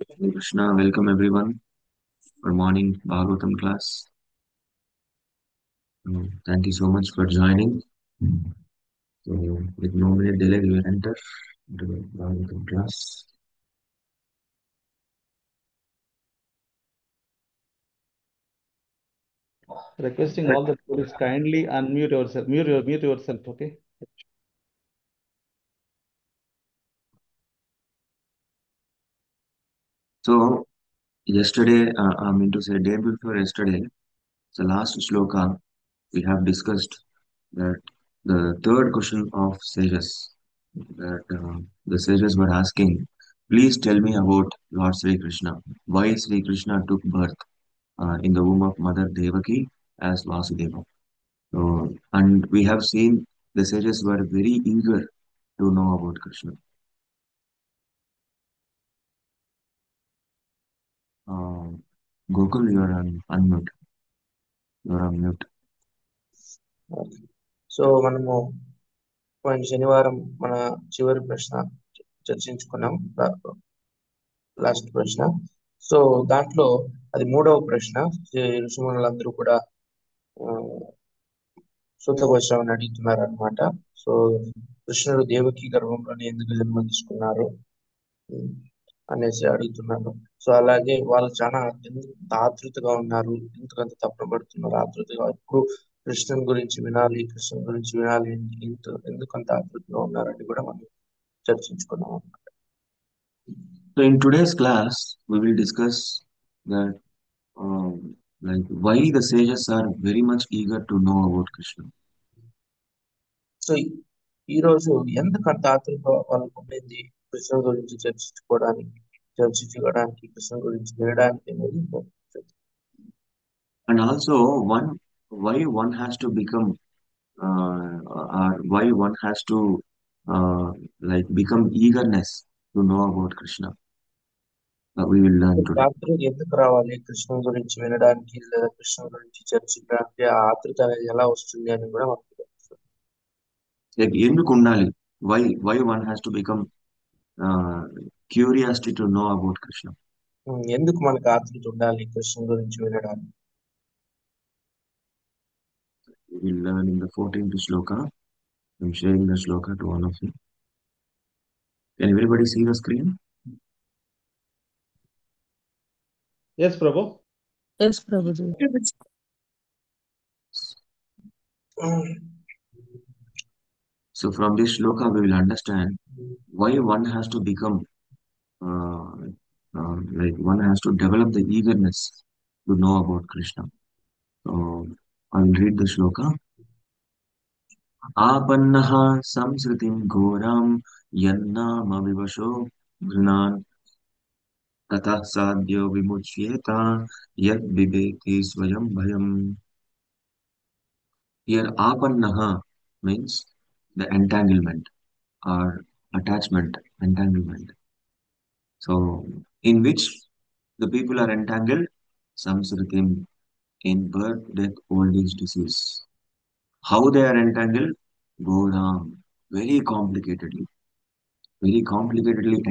Hare Krishna, welcome everyone. Good morning, Bhagavatam class. Thank you so much for joining. So, with no minute delay, we will enter into the Bhagavatam class. Requesting all the students kindly unmute yourself. Mute yourself, okay? So, yesterday, I mean to say, day before yesterday, the last shloka, we have discussed that the third question of sages, that the sages were asking, please tell me about Lord Sri Krishna. Why Sri Krishna took birth in the womb of Mother Devaki as Vasudeva. So, and we have seen the sages were very eager to know about Krishna. Um, Gokul, you are unmute. You are on mute. So మనము పోయిన శనివారం మన చివరి ప్రశ్న చర్చించుకున్నాం last ప్రశ్న. So దాంట్లో అది మూడవ ప్రశ్న. ఋషిమునులందరూ కూడా సూతగోస్వామిని అడుగుతున్నారు అనమాట. సో కృష్ణుడు దేవకి గర్భంలోనే ఎందుకు జన్మ తీసుకున్నారు అనేసి అడుగుతున్నారు. సో అలాగే వాళ్ళు చాలా ఎందుకు ఆతృతగా ఉన్నారు, ఎందుకంత తపన పడుతున్నారు ఆతృతగా, ఎప్పుడు కృష్ణుని గురించి వినాలి, కృష్ణుని గురించి వినాలి, ఎందుకంత ఆతృతగా ఉన్నారని కూడా మనం చర్చించుకున్నాం అన్నమాట. So, in today's class, we will discuss that like why the sages are very much eager to know about Krishna. So ఈ రోజు ఎందుకంత ఆతృత వాళ్ళకు ఉండేది కృష్ణుని గురించి చర్చించుకోవడానికి, కృష్ణుని గురించి వినడానికి అనేది. And also, why one has to become, or why one has to like become eagerness to know about Krishna. We will learn today. ఆతృత ఎందుకు రావాలి కృష్ణుని గురించి వినడానికి, లేదా కృష్ణుని గురించి చర్చించడానికి? ఆ ఆతృత అనేది ఎలా వస్తుంది అని కూడా మనకు తెలుసు. Like ఎందుకు ఉండాలి? Why one has to become curiosity to know about Krishna. ఎందుకు మనకు ఆతృత ఉండాలి కృష్ణుని గురించి వినడానికి? We will learn in the 14th shloka. I'm sharing the shloka to all of you. Can everybody see the screen? Yes, Prabhu. Yes, Prabhuji. So from this shloka, we will understand why one has to become, like one has to develop the eagerness to know about Krishna. So I will read the shloka. आपन्नः संसृतिं घोरां यन्नाम विवशो घृणान् ततः साध्यो विमुच्येत यद् बिभेति स्वयं भयम्. Here apannaha means the entanglement or attachment, entanglement. So in which the people are entangled? Samsritim, in birth, death, old age, disease. How they are entangled? Goram, very complicatedly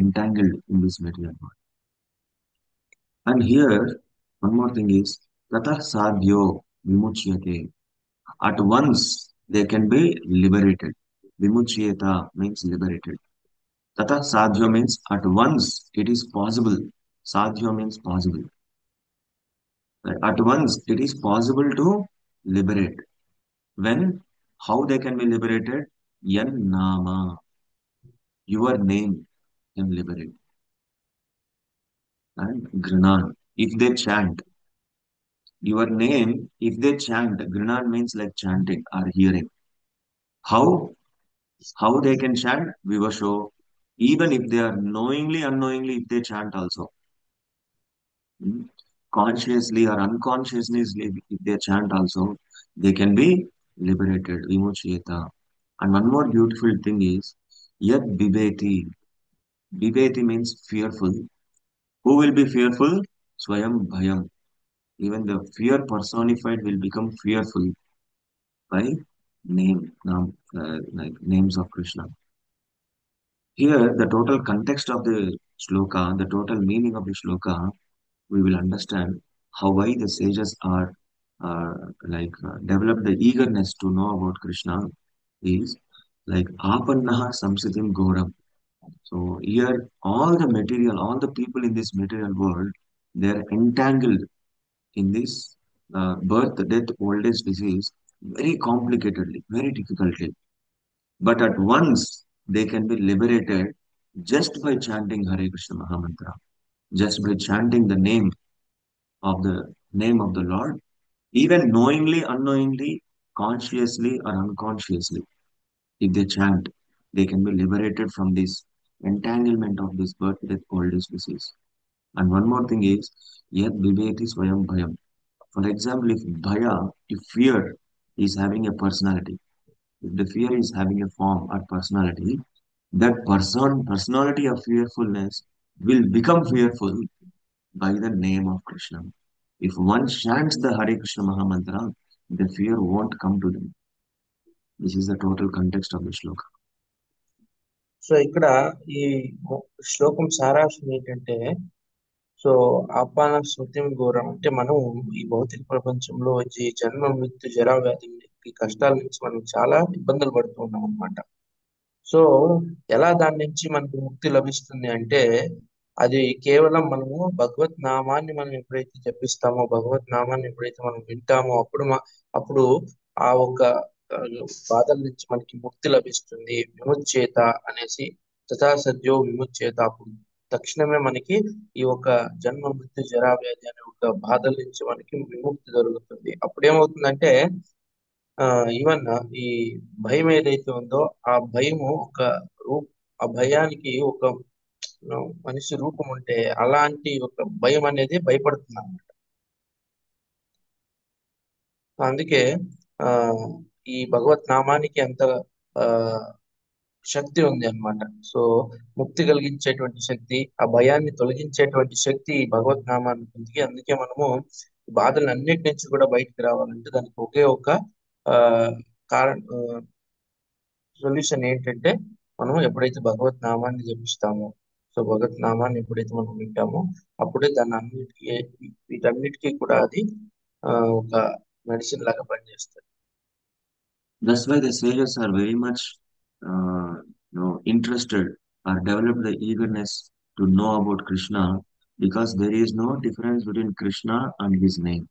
entangled in this material world. And here, one more thing is, Tatah sadhyo vimuchyate. At once, they can be liberated. Vimuchyeta means liberated. Tatah sadhyo means at once it is possible. Sadhyo means possible. At once it is possible to liberate. When? How they can be liberated? Yan nama. Your name can liberate. And Grinan. If they chant, your name, if they chant, Grinan means like chanting or hearing. How? How they can chant? Vivasho. Even if they are knowingly, unknowingly, if they chant also. Consciously or unconsciously, if they chant also, they can be liberated. Vimuchyeta. And one more beautiful thing is, Yat Bibeti. Bibeti means fearful. Who will be fearful? Swayam Bhayam. Even the fear personified will become fearful by like names of Krishna. Here, the total context of the shloka, the total meaning of the shloka, we will understand how why the sages are develop the eagerness to know about Krishna is like apannaha samsitim goram. So here, all the material, all the people in this material world, they are entangled in this birth, death, old age disease very complicatedly, very difficultly. But at once they can be liberated just by chanting Hare Krishna Mahamantra, just by chanting the name of the Lord, even knowingly, unknowingly, consciously or unconsciously. If they chant, they can be liberated from this entanglement of this birth, death, old age disease. And one more thing is, yet viveti swayam bhayam. For example, if fear is having a personality, if the fear is having a form or personality, that personality of fearfulness will become fearful by the name of Krishna. If one chants the Hare Krishna Mahamantra, the fear won't come to them. This is the total context of the shloka. So ఇక్కడ ఈ శ్లోకం సారాంశం ఏంటంటే, so ఆపాన స్మృతిం ఘోరం అంటే మనం ఈ భౌతిక ప్రపంచంలో వచ్చి జన్మ మృత్యు జరా వ్యాధి ఈ కష్టాల నుంచి మనం చాలా ఇబ్బందులు పడుతూ ఉన్నాం అనమాట. సో ఎలా దాని నుంచి మనకు ముక్తి లభిస్తుంది అంటే, అది కేవలం మనము భగవత్ నామాన్ని మనం ఎప్పుడైతే జపిస్తామో, భగవత్ నామాన్ని ఎప్పుడైతే మనం వింటామో, అప్పుడు ఆ ఒక ఆ, బాధల నుంచి మనకి ముక్తి లభిస్తుంది. విముచ్చేత అనేసి తథా సద్యో విముచ్చేత, అప్పుడు తక్షణమే మనకి ఈ ఒక జన్మ మృత్యు జరా వ్యాధి అనే ఒక బాధల నుంచి మనకి విముక్తి దొరుకుతుంది. అప్పుడు ఏమవుతుందంటే, ఈవెన్ ఈ భయం ఏదైతే ఉందో ఆ భయము ఒక రూప్ ఆ భయానికి ఒక మనిషి రూపం ఉంటే అలాంటి ఒక భయం అనేది భయపడుతుంది అన్నమాట. అందుకే ఆ ఈ భగవత్ నామానికి అంత ఆ శక్తి ఉంది అన్నమాట. సో ముక్తి కలిగించేటువంటి శక్తి, ఆ భయాన్ని తొలగించేటువంటి శక్తి ఈ భగవత్ నామానికి ఉంది. అందుకే మనము బాధలు అన్నిటి నుంచి కూడా బయటికి రావాలంటే దానికి ఒకే ఒక ఆ కారణం, సొల్యూషన్ ఏంటంటే, మనం ఎప్పుడైతే భగవత్ నామాన్ని జపిస్తామో, సో భగవత్ నామాన్ని ఎప్పుడైతే మనం వింటామో, అప్పుడే దాన్ని అన్నిటికీ వీటన్నిటికీ కూడా అది ఒక మెడిసిన్ లాగా పనిచేస్తుంది. That's why the sages are very much interested or develop the eagerness to know about Krishna because there is no difference between Krishna and his name.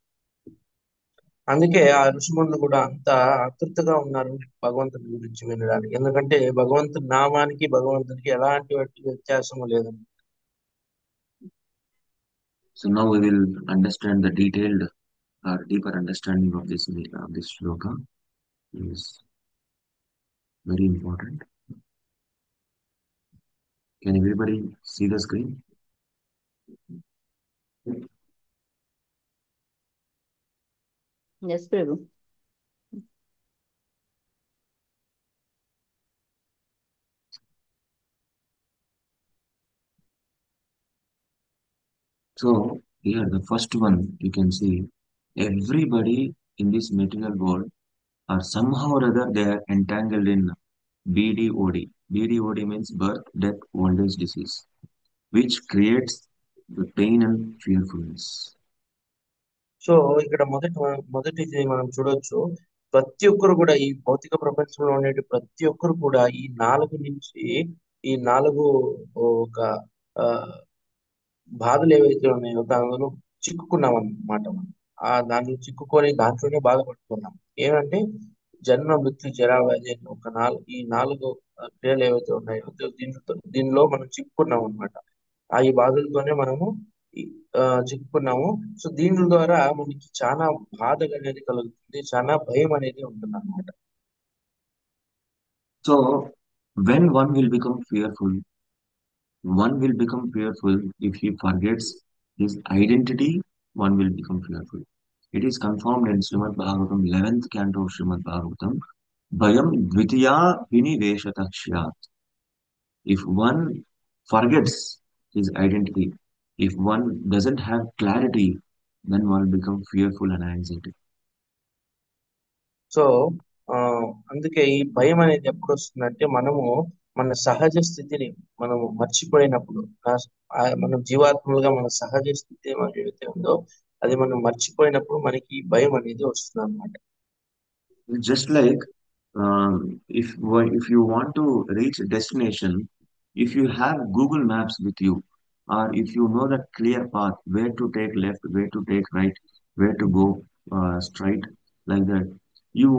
అందుకే ఆ ఋషిమునులు కూడా అంత ఆతృతగా ఉన్నారు భగవంతుడి గురించి వినడానికి. ఎందుకంటే భగవంతుడి నామానికి భగవంతుడికి ఎలాంటి వ్యత్యాసం లేదు. So now we will understand the detailed or deeper understanding of this shloka is very important. Can everybody see the screen? Yes, Prabhu. So here the first one you can see everybody in this material world are somehow or other they are entangled in BDOD. BDOD means birth, death, old age disease, which creates the pain and fearfulness. So ఇక్కడ మొదటిది మనం చూడొచ్చు, ప్రతి ఒక్కరు కూడా ఈ భౌతిక ప్రపంచంలో ఉండే ప్రతి ఒక్కరు కూడా ఈ నాలుగు ఒక ఆ, బాధలు ఏవైతే ఉన్నాయో దానిలో చిక్కుకున్నాం అన్నమాట. మనం దాంట్లో చిక్కుకొని దాంట్లోనే బాధపడుతున్నాం. ఏమంటే జన్మ మృత్యు జరా వ్యాధి అనే ఈ నాలుగు క్రియలు ఏవైతే ఉన్నాయో దీనిలో మనం చిక్కుకున్నాం అనమాట. ఈ బాధలతోనే మనము చిక్కుకున్నాము. సో దీని ద్వారా మనకి చాలా బాధ అనేది కలుగుతుంది, చాలా భయం అనేది ఉంటుంది అనమాట. So when one will become fearful, if he forgets his identity, one will become fearful. It is confirmed in Srimad Bhagavatam, 11th canto of Srimad Bhagavatam, Bhayam Dvitiya Viniveshatakshya. If one forgets his identity, if one doesn't have clarity, then one will become fearful and anxiety. So అందుకే ఈ భయం అనేది ఎప్పుడు వస్తుందంటే, మనము మన సహజ స్థితిని మనం మర్చిపోయినప్పుడు మనం జీవాత్మలుగా మన సహజ స్థితి ఏదైతే ఉందో అది మనం మర్చిపోయినప్పుడు మనకి భయం అనేది వస్తుంది అనమాట. Just like if you want to reach a destination, if you have Google Maps with you, or if you know the clear path where to take left, where to take right, where to go straight, like that, you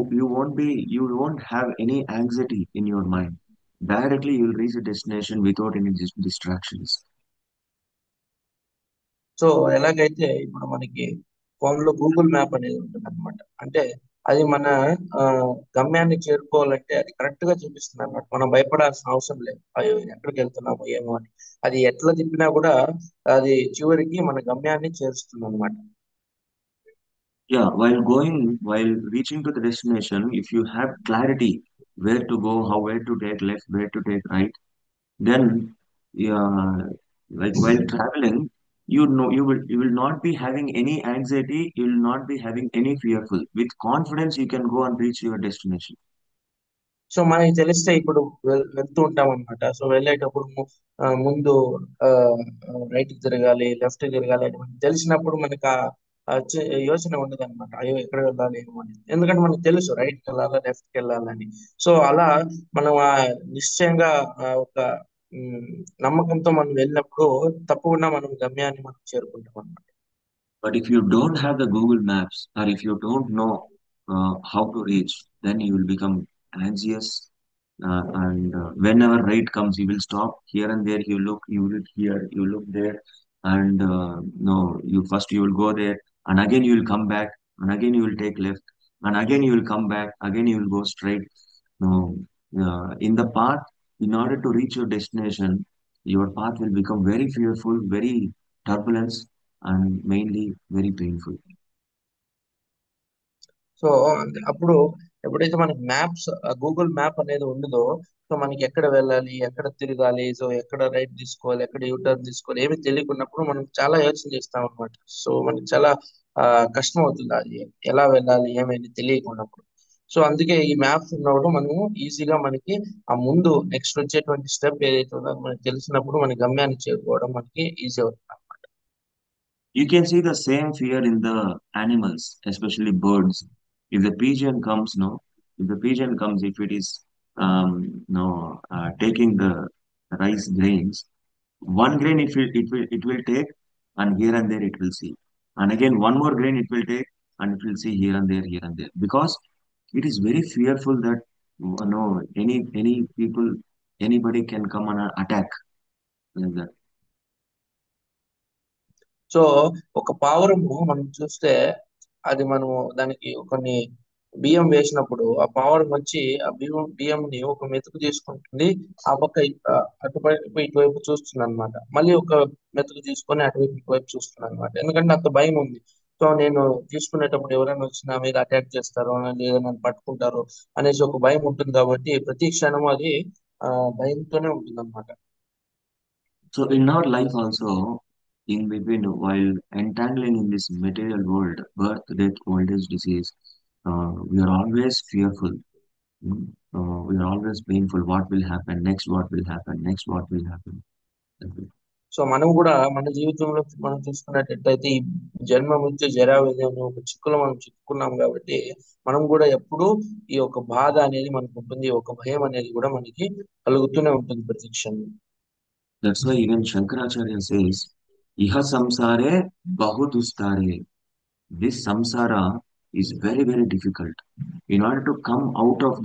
won't have any anxiety in your mind. Directly you will reach a destination without any distractions. So ఎలాగైతే ఇప్పుడు మనకి phone లో Google map అనేది ఉంటుంది అనమాట. అంటే అది మన ఆ, గమ్యాన్ని చేరుకోవాలంటే అది కరెక్ట్ గా చూపిస్తుంది అనమాట. మనం భయపడాల్సిన అవసరం లేదు, అయ్యో ఎక్కడికి వెళ్తున్నామో ఏమో అని. అది ఎట్లా తిప్పినా కూడా అది చివరికి మన గమ్యాన్ని చేరుస్తుంది అనమాట. Yeah, while reaching to the destination, if you have clarity where to go, where to take left, where to take right, then yeah, like while traveling, you will not be having any anxiety, you will not be having any fearful. With confidence, you can go and reach your destination. So మనకి తెలిస్తే ఇప్పుడు వెళ్తూ ఉంటాం అనమాట. So వెళ్ళేటప్పుడు ముందు right కి తిరగాలి, లెఫ్ట్ కి తిరగాలి అని మనకి తెలిసినప్పుడు మనకి యోచన ఉండదు అనమాట, అయ్యో ఎక్కడ వెళ్ళాలి ఏమో అని. ఎందుకంటే మనకు తెలుసు రైట్ కి వెళ్ళాలా లెఫ్ట్ కి వెళ్ళాలని. సో అలా మనం నిశ్చయంగా ఒక ఉమ్, నమ్మకంతో మనం వెళ్ళినప్పుడు తప్పకుండా మనం గమ్యాన్ని మనం చేరుకుంటాం అనమాట. But if you don't have the Google Maps, or if you don't know how to reach, then you will become anxious. And whenever right comes, you will stop here and there. You look here, you look there, and no, you will go there, and again you will come back, and again you will take left, and again you will come back, again you will go straight. No, in the path, in order to reach your destination, your path will become very fearful, very turbulence, and mainly very painful. So అప్పుడు ఎప్పుడైతే మనకి maps, Google map అనేది ఉండదో, so మనకి ఎక్కడ వెళ్ళాలి, ఎక్కడ తిరగాలి, సో ఎక్కడ రైట్ తీసుకోవాలి, ఎక్కడ యూటర్న్ తీసుకోవాలి ఏమి తెలియకున్నప్పుడు మనం చాలా యోచన చేస్తాం అనమాట. సో మనకి చాలా ఆ, కష్టం అవుతుంది అది ఎలా వెళ్ళాలి ఏమైంది తెలియకున్నప్పుడు. సో అందుకే ఈ మ్యాప్స్ ఉన్నప్పుడు మనము ఈజీగా మనకి ఆ ముందు నెక్స్ట్ వచ్చేటువంటి స్టెప్ ఏదైతే ఉందో అది మనకి తెలిసినప్పుడు మన గమ్యాన్ని చేరుకోవడం మనకి ఈజీ అవుతుంది. You can see the same fear in the animals, especially birds. If the pigeon comes, no, if the pigeon comes, if it is no taking the rice grains, one grain it will take, and here and there it will see, and again one more grain it will take, and it will see here and there, because it is very fearful that no any people, anybody can come and attack like that. So ఒక పావురము మనం చూస్తే అది మనము దానికి కొన్ని బియ్యం వేసినప్పుడు ఆ పావురం వచ్చి ఆ బియ్యంని ఒక మెతుకు తీసుకుంటుంది. ఆ పక్క అటువైపు ఇటువైపు చూస్తుంది అనమాట. మళ్ళీ ఒక మెతుకు తీసుకొని అటువైపు ఇటువైపు చూస్తుంది అనమాట. ఎందుకంటే అంత భయం ఉంది. సో నేను తీసుకునేటప్పుడు ఎవరైనా వచ్చి నా మీద అటాక్ చేస్తారో లేదా నన్ను పట్టుకుంటారో అనేసి ఒక భయం ఉంటుంది. కాబట్టి ప్రతి క్షణం అది ఆ భయంతోనే ఉంటుంది అనమాట. So in our life also, in between, while entangling in this material world, birth, death, old age, disease, we are always fearful. We are always painful. What will happen next? What will happen next? What will happen? So మనం కూడా మన జీవితంలో మనం చూసుకున్నట్టయితే ఈ జన్మ మృత్యు జరా వ్యాధి అనే ఒక చిక్కులో మనం చిక్కుకున్నాం. కాబట్టి మనం కూడా ఎప్పుడూ ఈ ఒక బాధ అనేది మనకు ఉంటుంది, ఒక భయం అనేది కూడా మనకి కలుగుతూనే ఉంటుంది ప్రతి క్షణం. That's why even Shankaracharya says, "Iha samsare bahu dustare." This samsara is very very difficult. In order to come out of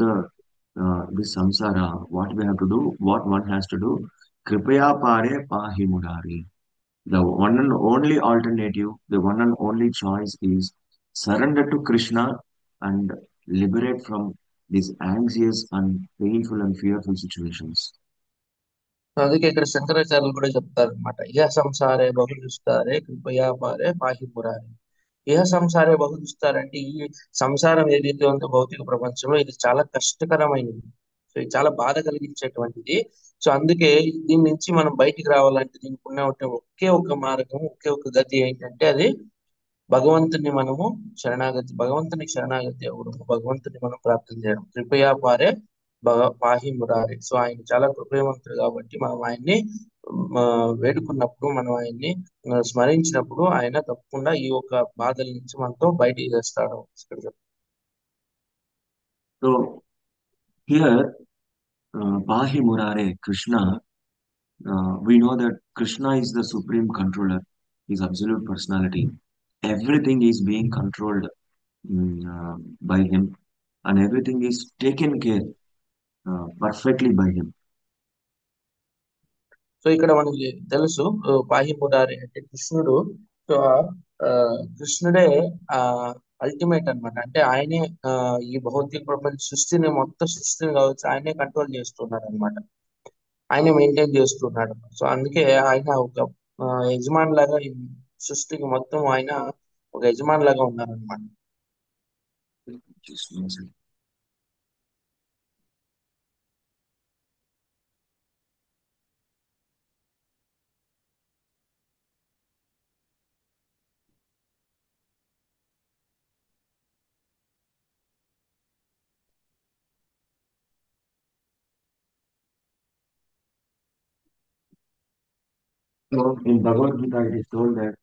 this samsara, what we have to do, what one has to do, kripaya pare pahi murari. The one and only alternative, the one and only choice is surrender to Krishna and liberate from these anxious and painful and fearful situations. So అందుకే ఇక్కడ శంకరాచార్యులు కూడా చెప్తారు అనమాట, ఇహ సంసారే బహు దుస్తారే కృపయా పారే పాహి మురారి. ఇహ సంసారే బహు దుస్తారంటే ఈ సంసారం ఏదైతే ఉందో భౌతిక ప్రపంచంలో ఇది చాలా కష్టకరమైనది. సో ఇది చాలా బాధ కలిగించేటువంటిది. సో అందుకే దీని నుంచి మనం బయటికి రావాలంటే దీనికి ఉన్న ఒకే ఒక మార్గం, ఒకే ఒక గతి ఏంటంటే అది భగవంతుని శరణాగతి అవ్వడం, భగవంతుని మనం ప్రార్థన చేయడం. కృపయా పారే పాహి మురారి. సో ఆయన చాలా కృపయవంతుడు కాబట్టి మనం ఆయన్ని ఆ, వేడుకున్నప్పుడు, మనం ఆయన్ని స్మరించినప్పుడు ఆయన తప్పకుండా ఈ యొక్క బాధల నుంచి మనతో బయటికి తెస్తాడు. So here, Pahi Murare, Krishna, we know that Krishna is the supreme controller, his absolute personality. Everything is being controlled by him, and everything is taken care perfectly by him. So ఇక్కడ మనకి తెలుసు పాహి మురారి అంటే కృష్ణుడు. So ఆ, కృష్ణుడే ఆ ultimate అన్నమాట. అంటే ఆయనే ఈ భౌతిక ప్రపంచ సృష్టిని, మొత్తం సృష్టిని కావచ్చు, ఆయనే కంట్రోల్ చేస్తున్నాడు అనమాట. ఆయనే మెయింటైన్ చేస్తున్నాడు. సో అందుకే ఆయన ఒక యజమాని లాగా ఈ సృష్టికి మొత్తం ఆయన ఒక యజమాని లాగా ఉన్నారనమాట. Just one second. So in Bhagavad Gita, it is told that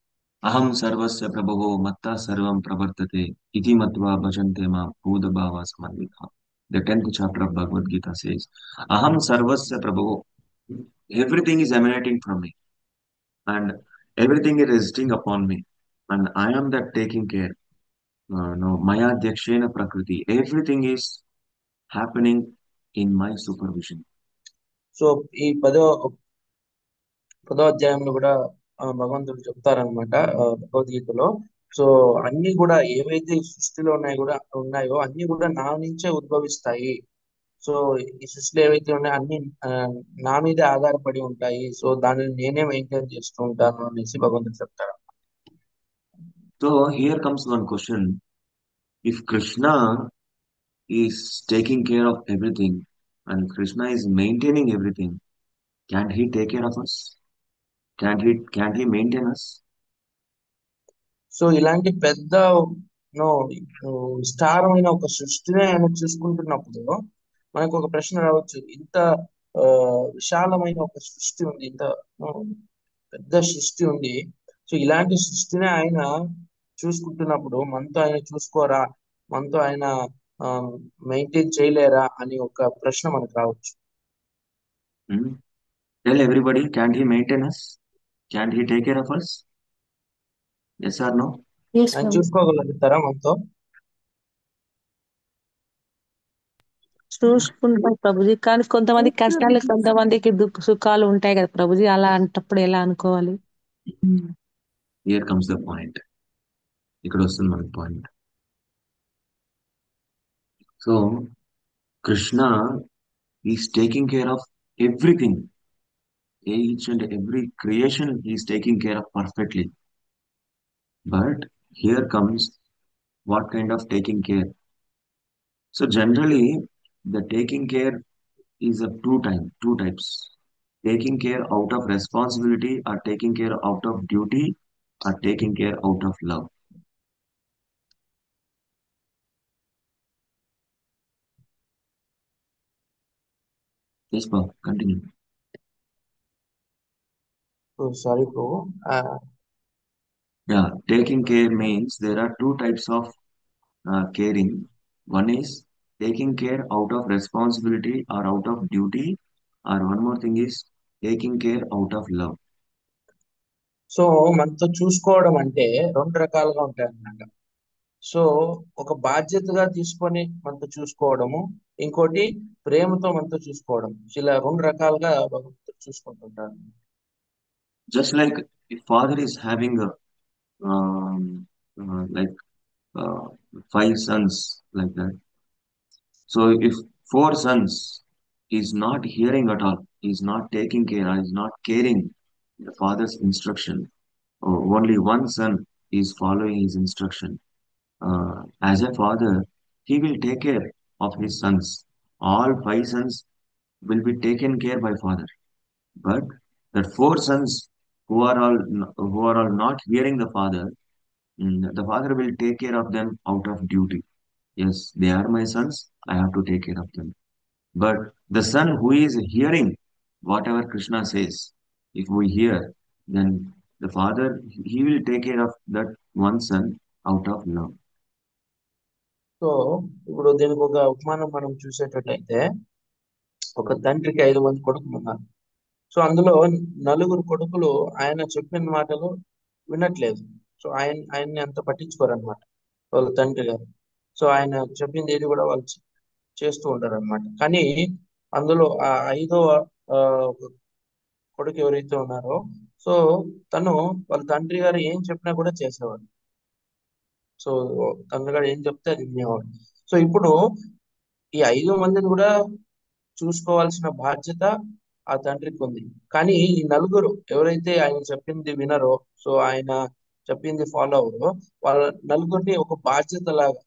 Aham sarvasya prabhavo matta sarvam pravartate iti matva bhajante ma bhudabhava samadhika. The 10th chapter of Bhagavad Gita says, Aham sarvasya prabhavo. Everything is emanating from me and everything is resting upon me. And I am that taking care. No, Maya Dyakshena Prakriti. Everything is happening in my supervision. So ఈ పదో అధ్యాయంలో కూడా భగవంతుడు చెప్తారనమాట భగవద్గీతలో. So అన్ని కూడా ఏవైతే ఈ సృష్టిలో ఉన్నాయో అన్ని కూడా నా నుంచే ఉద్భవిస్తాయి. సో ఈ సృష్టిలో ఏవైతే ఉన్నాయో అన్ని నా మీదే ఆధారపడి ఉంటాయి. సో దానిని నేనే మెయింటైన్ చేస్తూ ఉంటాను అనేసి భగవంతుడు చెప్తారు. So here comes one question. If Krishna is taking care of everything and Krishna is maintaining everything, can he take care of us? Can he maintain us? So ఇలాంటి పెద్ద నో విస్తారమైన ఒక సృష్టిని ఆయన చూసుకుంటున్నప్పుడు మనకు ఒక ప్రశ్న రావచ్చు. ఇంత ఆ, విశాలమైన ఒక సృష్టి ఉంది, ఇంత పెద్ద సృష్టి ఉంది. సో ఇలాంటి సృష్టిని ఆయన చూసుకుంటున్నప్పుడు మనతో ఆయన చూసుకోరా, మనతో ఆయన మెయింటైన్ చేయలేరా అని ఒక ప్రశ్న మనకు రావచ్చు. Hmm? Tell everybody, can he maintain us? Can he take care of us? Yes or no? Yes, ఆయన Prabhu. చూసుకోగలుగుతారా మనతో? చూసుకుంటాం ప్రభుజీ. కానీ కొంతమంది కష్టాలు, కొంతమందికి సుఖాలు ఉంటాయి కదా ప్రభుజీ. అలాంటప్పుడు ఎలా అనుకోవాలి? Here comes the point. ఇక్కడ వస్తుంది మన point. So Krishna is taking care of everything. Each and every creation he is taking care of perfectly. But here comes what kind of taking care. So generally, the taking care is of two types. Taking care out of responsibility or taking care out of duty or taking care out of love. Yes, Paul, continue. Sorry Prabhu. Yeah, taking care means there are two types of caring. One is taking care out of responsibility or out of duty, or one more thing is taking care out of love. So మనతో చూసుకోవడం అంటే రెండు రకాలుగా ఉంటాయి అన్నమాట. So ఒక బాధ్యతగా తీసుకొని మనతో చూసుకోవడము, ఇంకోటి ప్రేమతో మనతో చూసుకోవడం. ఇలా రెండు రకాలుగా భగవంతుడు చూసుకుంటుంటారు. Just like if father is having a like uh, five sons like that. So if four sons is not hearing at all, is not taking care, is not caring the father's instruction, only one son is following his instruction. As a father, he will take care of his sons. All five sons will be taken care by father. But the four sons who are all not hearing the father, the father will take care of them out of duty. Yes, they are my sons. I have to take care of them. But the son who is hearing whatever Krishna says, if we hear, then the father, he will take care of that one son out of love. So ఇప్పుడు దీనికి ఒక ఉపమానం మనం చూసేటట్లయితే, ఒక తండ్రికి 5 మంది కొడుకులు ఉన్నారు. సో అందులో నలుగురు కొడుకులు ఆయన చెప్పిన మాటలు వినట్లేదు. సో ఆయన్ని అంత పట్టించుకోరు అనమాట వాళ్ళ తండ్రి గారు. సో ఆయన చెప్పింది ఏది కూడా వాళ్ళు చేస్తూ ఉంటారు అనమాట. కానీ అందులో ఆ 5వ ఆ, కొడుకు ఎవరైతే ఉన్నారో, సో తను వాళ్ళ తండ్రి గారు ఏం చెప్పినా కూడా చేసేవాడు. సో తండ్రి గారు ఏం చెప్తే అది వినేవాడు. సో ఇప్పుడు ఈ 5 మందిని కూడా చూసుకోవాల్సిన బాధ్యత ఆ తండ్రికి ఉంది. కానీ ఈ నలుగురు ఎవరైతే ఆయన చెప్పింది వినరో, సో ఆయన చెప్పింది ఫాలో అవ్వరో, వాళ్ళ నలుగురిని ఒక బాధ్యత లాగా,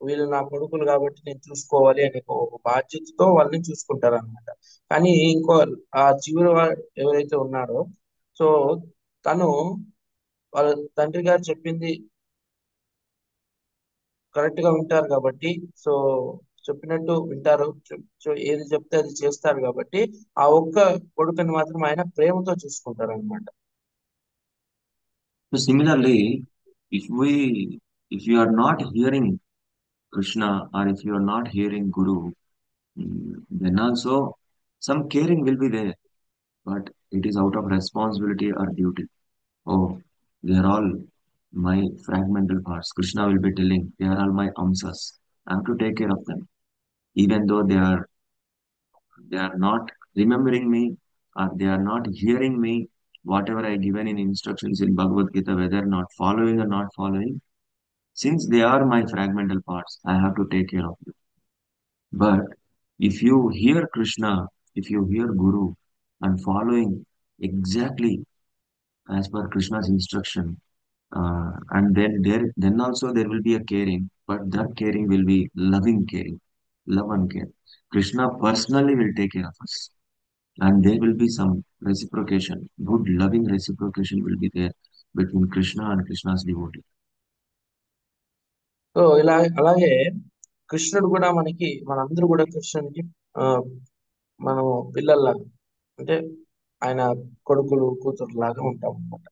వీళ్ళు నా కొడుకులు కాబట్టి నేను చూసుకోవాలి అనే ఒక బాధ్యతతో వాళ్ళని చూసుకుంటారు అనమాట. కానీ ఇంకో ఆ చివరి వాడు ఎవరైతే ఉన్నారో, సో తను వాళ్ళ తండ్రి గారు చెప్పింది కరెక్ట్ గా వింటారు కాబట్టి, సో చెప్పినట్టు వింటారు. సో ఏది చెప్తే అది చేస్తారు కాబట్టి ఆ ఒక్క కొడుకుని మాత్రం ఆయన ప్రేమతో చూసుకుంటారు అనమాట. So similarly, if we if you are not hearing Krishna, or if you are not hearing Guru, then also some caring will be there, but it is out of responsibility or duty. Oh, they are all my fragmental parts. Krishna will be telling, they are all my amsas. I have to take care of them, even though they are not remembering me, or they are not hearing me. Whatever I given in instructions in Bhagavad Gita, whether not following or not following, since they are my fragmental parts, I have to take care of them. But if you hear Krishna, if you hear Guru, and following exactly as per Krishna's instruction, and then also there will be a caring, but that caring will be loving caring, love and care. Krishna personally will take care of us, and there will be some reciprocation, good loving reciprocation will be there between Krishna and Krishna's devotee. So అలాగే కృష్ణుడు కూడా మనందరూ కూడా కృష్ణునికి ఆ మనం పిల్లల్లాగా, అంటే ఆయన కొడుకులు కూతురు లాగా ఉంటాం అనమాట.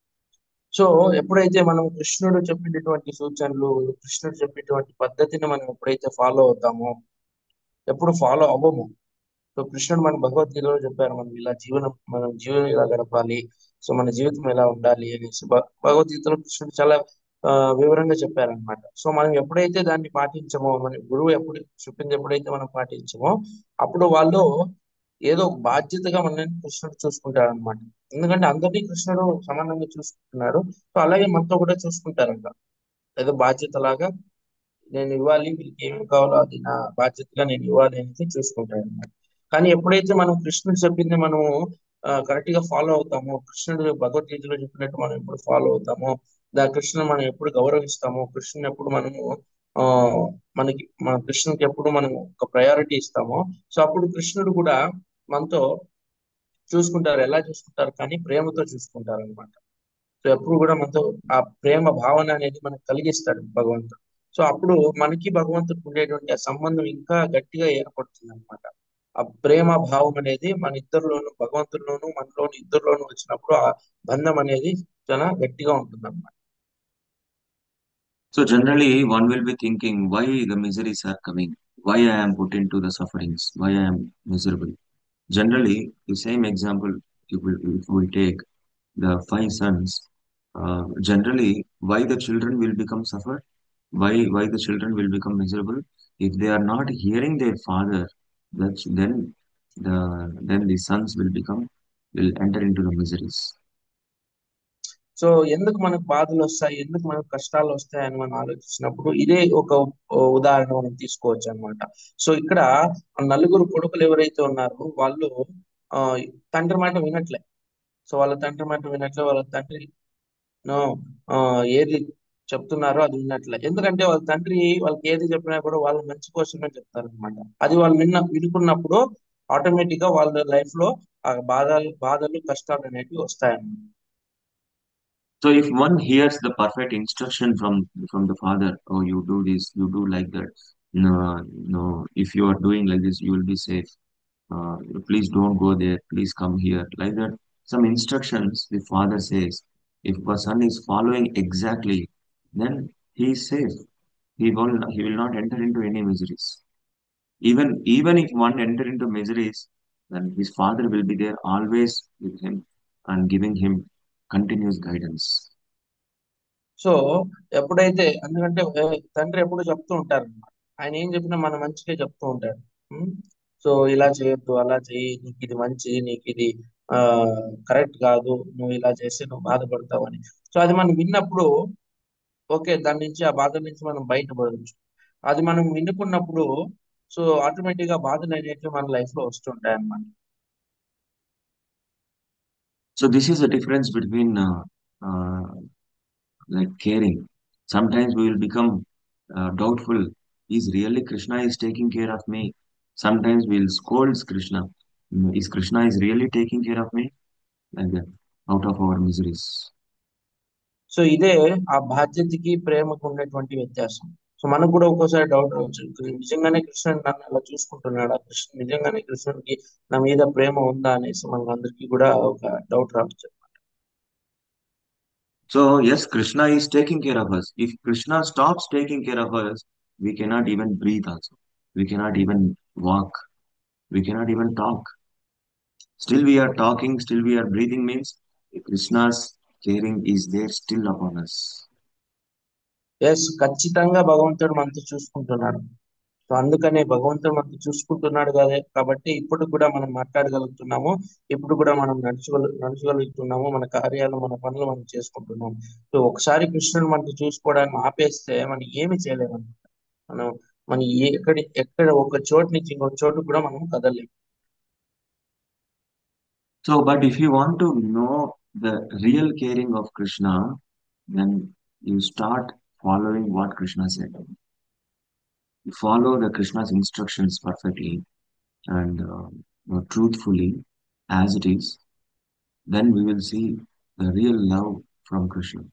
సో ఎప్పుడైతే మనం కృష్ణుడు చెప్పినటువంటి సూచనలు, కృష్ణుడు చెప్పినటువంటి పద్ధతిని మనం ఎప్పుడైతే ఫాలో అవుతామో, ఎప్పుడు ఫాలో అవ్వము. సో కృష్ణుడు మన భగవద్గీతలో చెప్పారు, మన జీవనం ఇలా గడపాలి, సో మన జీవితం ఎలా ఉండాలి అనేసి భగవద్గీతలో కృష్ణుడు చాలా వివరంగా చెప్పారనమాట. సో మనం ఎప్పుడైతే దాన్ని పాటించమో, మన గురువు ఎప్పుడు చెప్పింది ఎప్పుడైతే మనం పాటించమో, అప్పుడు వాళ్ళు ఏదో ఒక బాధ్యతగా మనల్ని కృష్ణుడు చూసుకుంటారు అనమాట. ఎందుకంటే అందరినీ కృష్ణుడు సమానంగా చూసుకుంటున్నాడు. సో అలాగే మనతో కూడా చూసుకుంటారంట, ఏదో బాధ్యత లాగా నేను ఇవ్వాలి, వీళ్ళకి ఏమి కావాలో అది నా బాధ్యతగా నేను ఇవ్వాలి అనేది చూసుకుంటాను అనమాట. కానీ ఎప్పుడైతే మనం కృష్ణుడు చెప్పింది మనము కరెక్ట్ గా ఫాలో అవుతామో, కృష్ణుడు భగవద్గీతలో చెప్పినట్టు మనం ఎప్పుడు ఫాలో అవుతామో, కృష్ణుని మనం ఎప్పుడు గౌరవిస్తామో, కృష్ణుని ఎప్పుడు మనము ఆ మన కృష్ణునికి ఎప్పుడు మనం ఒక ప్రయారిటీ ఇస్తామో, సో అప్పుడు కృష్ణుడు కూడా మనతో చూసుకుంటారు. ఎలా చూసుకుంటారు? కానీ ప్రేమతో చూసుకుంటారు అనమాట. సో ఎప్పుడు కూడా మనతో ఆ ప్రేమ భావన అనేది మనకు కలిగిస్తాడు భగవంతుడు. సో అప్పుడు మనకి భగవంతుడికి ఉండేటువంటి ఆ సంబంధం ఇంకా గట్టిగా ఏర్పడుతుంది అనమాట. ఆ ప్రేమ భావం అనేది మన ఇద్దరిలోను, భగవంతుల్లోను మనలోను ఇద్దరిలోను వచ్చినప్పుడు ఆ బంధం అనేది చాలా గట్టిగా ఉంటుంది అనమాట. So generally, one will be thinking, why the miseries are coming? Why I am put into the sufferings? Why I am miserable? Generally, the same example, if we take the 5 sons, generally, why the children will become suffer? Why the children will become miserable? If they are not hearing their father, that's then the sons will enter into the miseries. So ఎందుకు మనకు బాధలు వస్తాయి, ఎందుకు మనకు కష్టాలు వస్తాయి అని మనం ఆలోచించినప్పుడు ఇదే ఒక ఉదాహరణ మనం తీసుకోవచ్చు అనమాట. సో ఇక్కడ ఆ నలుగురు కొడుకులు ఎవరైతే ఉన్నారో వాళ్ళు ఆ తండ్రి మాట వినట్లే. సో వాళ్ళ తండ్రి మాట వినట్లే, వాళ్ళ తండ్రి ఏది చెప్తున్నారో అది విన్నట్లే. ఎందుకంటే వాళ్ళ తండ్రి వాళ్ళకి ఏది చెప్పినా కూడా వాళ్ళ మంచి కోసమే చెప్తారు అనమాట. అది వాళ్ళు వినుకున్నప్పుడు ఆటోమేటిక్ గా వాళ్ళ లైఫ్ లో ఆ బాధలు కష్టాలు అనేవి వస్తాయన్నమాట. So if one hears the perfect instruction from the father, oh, you do this, you do like that. No, no. If you are doing like this, you will be safe. please don't go there, please come here. Like that, some instructions the father says. If a son is following exactly, then he is safe. He will not enter into any miseries. Even if one enter into miseries, then his father will be there always with him and giving him continuous guidance. So ఎప్పుడైతే ఎందుకంటే తండ్రి ఎప్పుడు చెప్తూ ఉంటారు అన్నమాట. ఆయన ఏం చెప్పినా మన మంచిగా చెప్తూ ఉంటాడు. సో ఇలా చేయొద్దు, అలా చెయ్యి, నీకు ఇది మంచి, నీకు ఇది ఆ కరెక్ట్ కాదు, నువ్వు ఇలా చేస్తే నువ్వు బాధపడతావు అని. సో అది మనం విన్నప్పుడు ఓకే, దాని నుంచి ఆ బాధ నుంచి మనం బయటపడవచ్చు. అది మనం వినుకున్నప్పుడు సో ఆటోమేటిక్ గా బాధలు అనేటివి మన లైఫ్ లో వస్తుంటాయి అన్నమాట. So this is the difference between uh, like caring. Sometimes we will become doubtful. Is really Krishna is taking care of me? Sometimes we'll scold Krishna. Is Krishna is really taking care of me? Like that, out of our miseries. So ఇదే ఆ బాధ్యతకి ప్రేమకు ఉన్నటువంటి వ్యత్యాసం. So మనకు కూడా ఒక్కోసారి doubt రావచ్చు, నిజంగానే కృష్ణుడు నన్ను అలా చూసుకుంటున్నాడా, నిజంగానే కృష్ణుడికి నా మీద ప్రేమ ఉందా అనేసి మనకు అందరికీ కూడా ఒక డౌట్ రావచ్చు. So yes, Krishna is taking care of us. If Krishna stops taking care of us, we cannot even breathe also. We cannot even walk. We cannot even talk. Still we are talking, still we are breathing means Krishna's caring is there still upon us. Yes, ఖచ్చితంగా భగవంతుడు మనతో చూసుకుంటున్నాడు. So అందుకనే భగవంతుడు మనతో చూసుకుంటున్నాడు కదా, కాబట్టి ఇప్పుడు కూడా మనం మాట్లాడగలుగుతున్నాము, ఇప్పుడు కూడా మనం నడుచగలుగుతున్నాము, మన కార్యాలు మన పనులు మనం చేసుకుంటున్నాము. సో ఒకసారి కృష్ణుడు మనతో చూసుకోవడానికి ఆపేస్తే మనం ఏమి చేయలేము. మనం మన ఎక్కడ ఒక చోటు నుంచి ఇంకొక చోటు కూడా మనం కదలలేము. So, but if you want to know the real caring of Krishna, then you start following what Krishna said. You follow the Krishna's instructions perfectly and truthfully as it is, then we will see the real love from Krishna.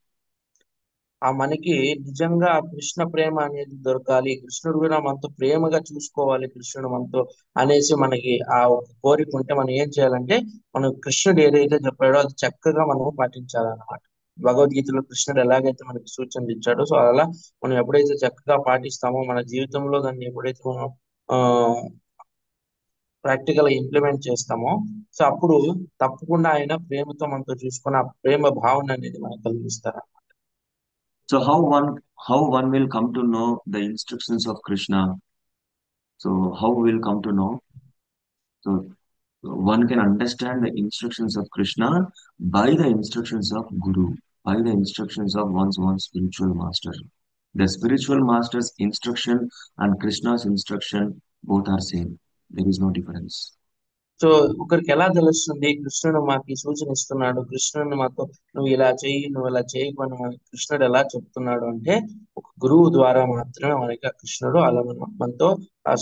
ఆ మనకి నిజంగా ఆ కృష్ణ ప్రేమ అనేది దొరకాలి, కృష్ణుడు కూడా మనతో ప్రేమగా చూసుకోవాలి, కృష్ణుడు మనతో అనేసి మనకి ఆ ఒక కోరిక ఉంటే మనం ఏం చేయాలంటే, మనం కృష్ణుడు ఏదైతే చెప్పాడో అది చక్కగా మనం పాటించాలన్నమాట. భగవద్గీతలో కృష్ణుడు ఎలాగైతే మనకి సూచనలు ఇచ్చాడో సో అలా మనం ఎప్పుడైతే చక్కగా పాటిస్తామో మన జీవితంలో దాన్ని ఎప్పుడైతే మనం ఆ ప్రాక్టికల్ గా ఇంప్లిమెంట్ చేస్తామో సో అప్పుడు తప్పకుండా ఆయన ప్రేమతో మనతో చూసుకుని ఆ ప్రేమ భావన అనేది మనకు కలిగిస్తారు. So how one will come to know the instructions of Krishna? So how will come to know? So one can understand the instructions of Krishna by the instructions of Guru, by the instructions of one's spiritual master. The spiritual master's instruction and Krishna's instruction both are same. There is no difference. So ఒకరికి ఎలా తెలుస్తుంది కృష్ణుడు మాకు ఈ సూచన ఇస్తున్నాడు, కృష్ణుడు మాతో నువ్వు ఇలా చెయ్యి, నువ్వు ఇలా చేయకు అని కృష్ణుడు ఎలా చెప్తున్నాడు అంటే, ఒక గురువు ద్వారా మాత్రమే మనకి ఆ కృష్ణుడు అలా మనతో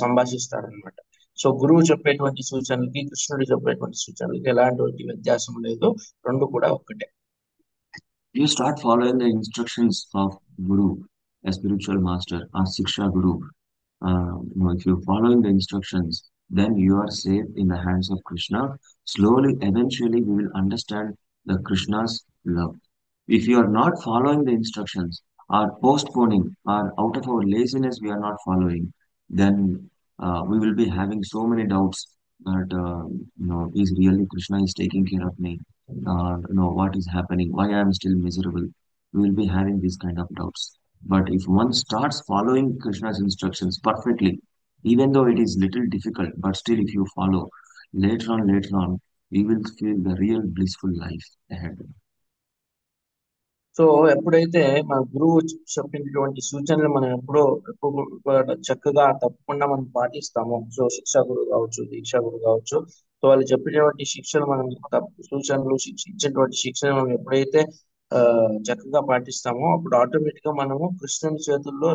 సంభాషిస్తాడు అనమాట. సో గురువు చెప్పేటువంటి సూచనలకి కృష్ణుడు చెప్పేటువంటి సూచనలకి ఎలాంటి వ్యత్యాసం లేదు, రెండు కూడా ఒక్కటే. You start following the instructions of Guru, a spiritual master, or Siksha Guru. If you're following the instructions, then you are safe in the hands of Krishna. Slowly, eventually, we will understand the Krishna's love. If you are not following the instructions, or postponing, or out of our laziness we are not following, then we will be having so many doubts that is really Krishna is taking care of me? What is happening? Why I am still miserable? We will be having these kind of doubts. But if one starts following Krishna's instructions perfectly, even though it is little difficult, but still if you follow, later on, you will feel the real blissful life ahead. So ఎప్పుడైతే మన గురువు చెప్పినటువంటి సూచనలు మనం ఎప్పుడు చక్కగా తప్పకుండా మనం పాటిస్తామో, సో శిక్షా గురువు కావచ్చు, దీక్షా గురువు కావచ్చు, సో వాళ్ళు చెప్పినటువంటి శిక్షలు మనం సూచనలు ఇచ్చినటువంటి శిక్షణ మనం ఎప్పుడైతే చక్కగా పాటిస్తామో అప్పుడు ఆటోమేటిక్ గా మనము కృష్ణుని చేతుల్లో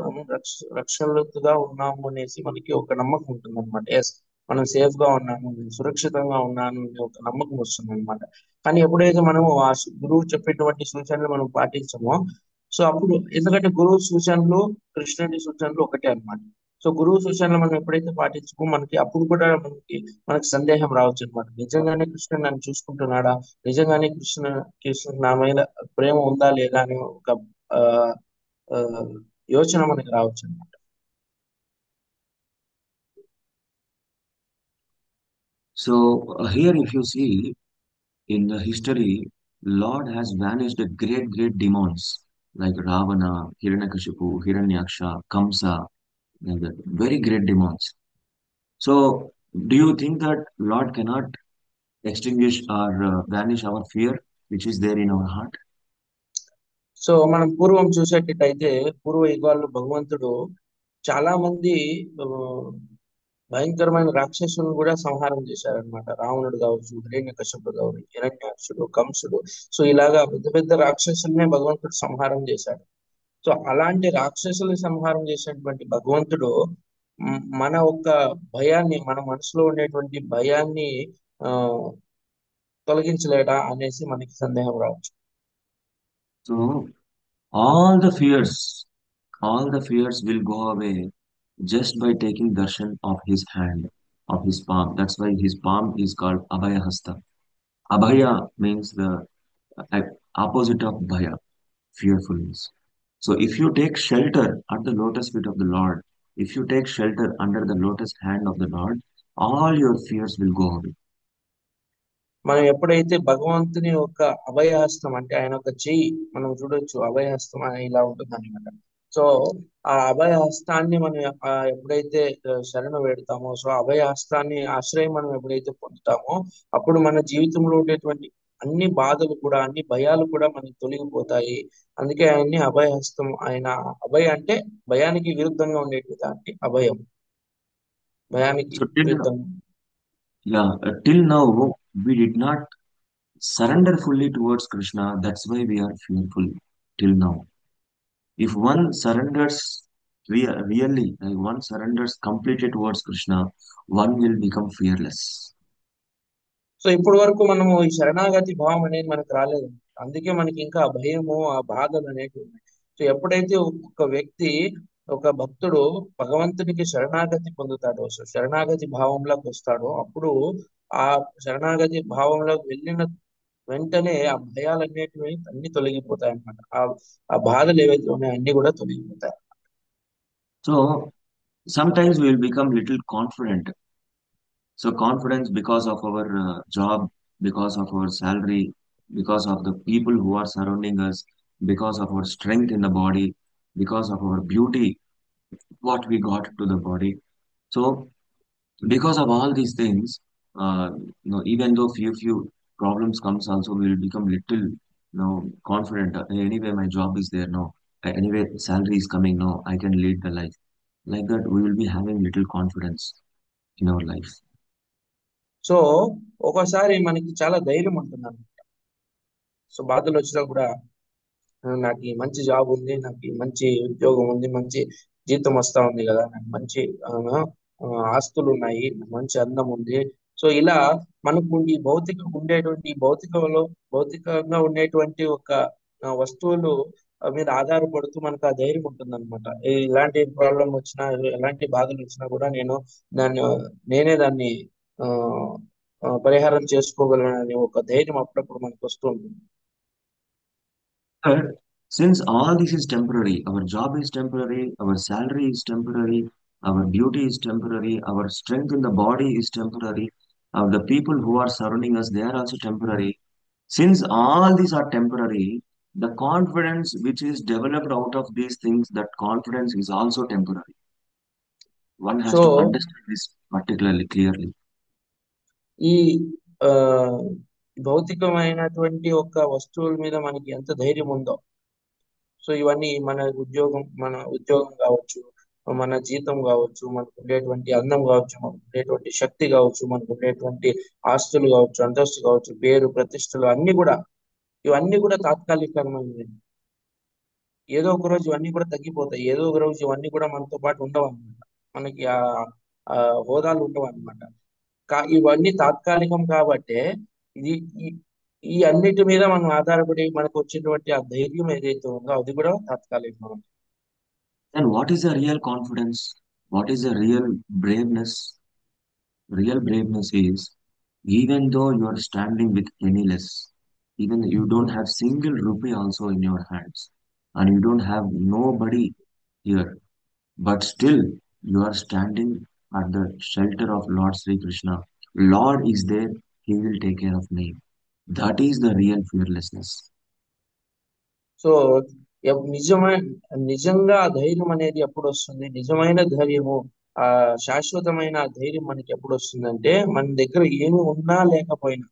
రక్షణలుగా ఉన్నాము అనేసి మనకి ఒక నమ్మకం ఉంటుంది అనమాట. ఎస్, మనం సేఫ్ గా ఉన్నాము, సురక్షితంగా ఉన్నాను అనే ఒక నమ్మకం వస్తుంది అనమాట. కానీ ఎప్పుడైతే మనము ఆ గురువు చెప్పేటువంటి సూచనలు మనం పాటించమో సో అప్పుడు, ఎందుకంటే గురువు సూచనలు కృష్ణుడి సూచనలు ఒకటే అనమాట. సో గురువు సూచనలు మనం ఎప్పుడైతే పాటించుకో మనకి అప్పుడు కూడా మనకి సందేహం రావచ్చు అనమాట. నిజంగానే కృష్ణుడు నన్ను చూసుకుంటున్నాడా, నిజంగానే కృష్ణుడు నా మీద ప్రేమ ఉందా లేదా అనే ఒక ఆ, ఆ, యోచన మనకి రావచ్చు అనమాట. So here, if you see in the history, Lord has vanished great demons like Ravana, Hiranyakashipu, Hiranyaksha, Kamsa, like that, very great demons. So, do you think that Lord cannot extinguish or vanish our fear, which is there in our heart? So మనం పూర్వం చూసేటట్టయితే పూర్వ యుగాల్లో భగవంతుడు చాలా మంది ఆ, భయంకరమైన రాక్షసులను కూడా సంహారం చేశారనమాట. రావణుడు కావచ్చు, హిరణ్యకశిపుడు కావచ్చు, హిరణ్యాక్షుడు, కంసుడు. సో ఇలాగా పెద్ద పెద్ద రాక్షసులనే భగవంతుడు సంహారం చేశాడు. సో అలాంటి రాక్షసులు సంహారం చేసినటువంటి భగవంతుడు మన ఒక్క భయాన్ని, మన మనసులో ఉండేటువంటి భయాన్ని ఆ తొలగించలేడా అనేసి మనకి సందేహం రావచ్చు. So, all the fears, all the fears will go away just by taking darshan of his hand, of his palm. That's why his palm is called Abhaya Hasta. Abhaya means the uh, opposite of Bhaya, fearfulness. So if you take shelter at the lotus feet of the Lord, if you take shelter under the lotus hand of the Lord, all your fears will go away. మనం ఎప్పుడైతే భగవంతుని యొక్క అభయహస్తం, అంటే ఆయన ఒక చెయ్యి మనం చూడొచ్చు, అభయహస్తం అని ఇలా ఉంటుంది అనమాట. సో ఆ అభయహస్తాన్ని మనం ఎప్పుడైతే శరణ వేడతామో, సో అభయహస్తాన్ని ఆశ్రయం మనం ఎప్పుడైతే పొందుతామో, అప్పుడు మన జీవితంలో ఉండేటువంటి అన్ని బాధలు కూడా, అన్ని భయాలు కూడా మనకి తొలగిపోతాయి. అందుకే ఆయన్ని అభయహస్తం, ఆయన అభయ అంటే భయానికి విరుద్ధంగా ఉండేటువంటి దాన్ని అభయం, భయానికి So till now, విరుద్ధంగా. till now we did not surrender fully towards Krishna. That's why we are fearful till now. If one surrenders really, like one surrenders completely towards Krishna, one will become fearless. So ఇప్పటి వరకు మనము ఈ శరణాగతి భావం అనేది మనకు రాలేదు. అందుకే మనకి ఇంకా ఆ భయము, ఆ బాధలు అనేవి ఉన్నాయి. సో ఎప్పుడైతే ఒక వ్యక్తి, ఒక భక్తుడు భగవంతునికి శరణాగతి పొందుతాడో, సో శరణాగతి భావంలోకి వస్తాడో, అప్పుడు ఆ శరణాగతి భావంలోకి వెళ్ళిన వెంటనే ఆ భయాలు అనేటివి అన్ని తొలగిపోతాయి అన్నమాట. ఆ బాధలు ఏవైతే ఉన్నాయో అన్ని కూడా తొలగిపోతాయి. So sometimes we will become little confident. So confidence because of our job, because of our salary, because of the people who are surrounding us, because of our strength in the body, because of our beauty, what we got to the body. So because of all these things, even though few problems comes, also we will become little, confident. Anyway, my job is there. No, anyway, salary is coming. No, I can lead the life. Like that, we will be having little confidence in our life. So ఒక్కోసారి మనకి చాలా ధైర్యం ఉంటుంది అన్నమాట. So బాధలు వచ్చినా కూడా నాకు ఈ మంచి జాబ్ ఉంది, నాకు ఈ మంచి ఉద్యోగం ఉంది, మంచి జీతం వస్తా ఉంది కదా, నాకు మంచి ఆస్తులు ఉన్నాయి, మంచి అందం ఉంది. సో ఇలా మనకు ఈ భౌతికంగా ఉండేటువంటి ఒక వస్తువులు మీద ఆధారపడుతూ మనకు ఆ ధైర్యం ఉంటుంది అనమాట. ఇలాంటి ప్రాబ్లం వచ్చినా, ఎలాంటి బాధలు వచ్చినా కూడా దాన్ని నేనే ఆ పరిహారం చేసుకోగలనని ఒక ధైర్యం అప్పుడప్పుడు మనకు వస్తూ ఉంటుంది. But since all this is temporary, our job is temporary, our salary is temporary, our beauty is temporary, our strength in the body is temporary, the people who are surrounding us, they are also temporary. Since all these are temporary, the confidence which is developed out of these things, that confidence is also temporary. One has so to understand this particularly clearly. ఈ ఆ భౌతికమైనటువంటి ఒక వస్తువుల మీద మనకి ఎంత ధైర్యం ఉందో, సో ఇవన్నీ మన ఉద్యోగం కావచ్చు, మన జీతం కావచ్చు, మనకు ఉండేటువంటి అందం కావచ్చు, మనకు ఉండేటువంటి శక్తి కావచ్చు, మనకు ఉండేటువంటి ఆస్తులు కావచ్చు, అంతస్తు కావచ్చు, పేరు ప్రతిష్టలు ఇవన్నీ కూడా తాత్కాలికమైనవి. ఏదో ఒక రోజు ఇవన్నీ కూడా తగ్గిపోతాయి. ఏదో ఒక రోజు ఇవన్నీ కూడా మనతో పాటు ఉండవు అనమాట. మనకి ఆ హోదాలు ఉండవు అనమాట. ఇవన్నీ తాత్కాలికం కాబట్టే ఇది ఈ అన్నిటి మీద మనం ఆధారపడి మనకు వచ్చేటువంటి ఆ ధైర్యం ఏదైతే ఉందో అది కూడా తాత్కాలికం. And what is the real confidence? What is a real braveness? Real braveness is even though you are standing with penniless, even you don't have single rupee also in your hands, and you don't have nobody here, but still you are standing at the shelter of Lord Sri Krishna. Lord is there, He will take care of me. That is the real fearlessness. So నిజమైన నిజంగా ఆ ధైర్యం అనేది ఎప్పుడు వస్తుంది? నిజమైన ధైర్యము, ఆ శాశ్వతమైన ధైర్యం మనకి ఎప్పుడు వస్తుందంటే, మన దగ్గర ఏమి ఉన్నా లేకపోయినా,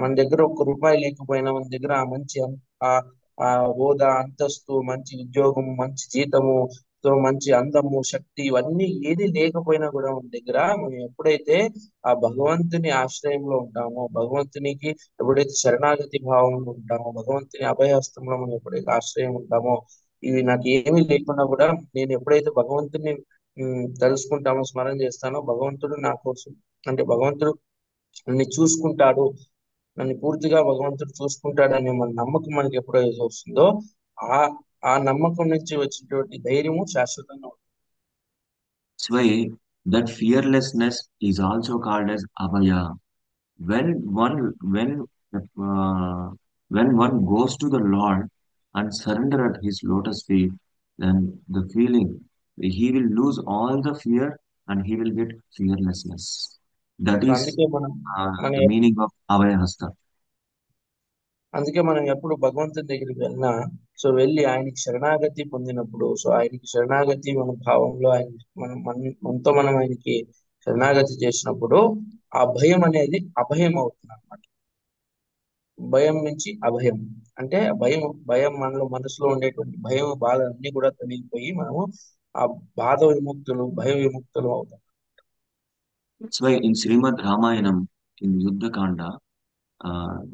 మన దగ్గర ఒక్క రూపాయి లేకపోయినా, మన దగ్గర ఆ మంచి ఆ ఆ హోదా, అంతస్తు, మంచి ఉద్యోగం, మంచి జీతము, తో మంచి అందము, శక్తి, ఇవన్నీ ఏది లేకపోయినా కూడా మన దగ్గర మనం ఎప్పుడైతే ఆ భగవంతుని ఆశ్రయంలో ఉంటామో, భగవంతునికి ఎప్పుడైతే శరణాగతి భావంలో ఉంటామో, భగవంతుని అభయహస్తంలో మనం ఎప్పుడైతే ఆశ్రయం ఉంటామో, ఇవి నాకు ఏమీ లేకున్నా కూడా నేను ఎప్పుడైతే భగవంతుని తెలుసుకుంటామో, స్మరణ చేస్తానో, భగవంతుడు నా కోసం, అంటే భగవంతుడు నన్ను చూసుకుంటాడు, నన్ను పూర్తిగా భగవంతుడు చూసుకుంటాడనే మన నమ్మకం మనకి ఎప్పుడైతే వస్తుందో, ఆ ఆ నమ్మకం నుంచి వచ్చినటువంటి ధైర్యము శాశ్వతంగా ఉంటుంది. That's why that fearlessness is also called as abhaya. When one when one goes to the Lord and surrender at His lotus feet, then the feeling he will lose all the fear and he will get fearlessness. That so is అందుకే మనం మన the meaning of Abhayahasta. అందుకే మనం ఎప్పుడు భగవంతుని దగ్గరికి వెళ్ళినా, so వెళ్ళి ఆయనకి శరణాగతి పొందినప్పుడు, సో ఆయనకి శరణాగతి మన భావంలో ఆయన మనతో మనం ఆయనకి శరణాగతి చేసినప్పుడు, ఆ భయం అనేది అభయం అవుతుంది అనమాట. భయం నుంచి అభయం, అంటే భయం భయం మనలో మనసులో ఉండేటువంటి భయం, బాధ అన్ని కూడా తొలగిపోయి మనము ఆ బాధ విముక్తులు, భయ విముక్తులు అవుతాం. That's why in Srimad Ramayanam, in Yuddha Kanda,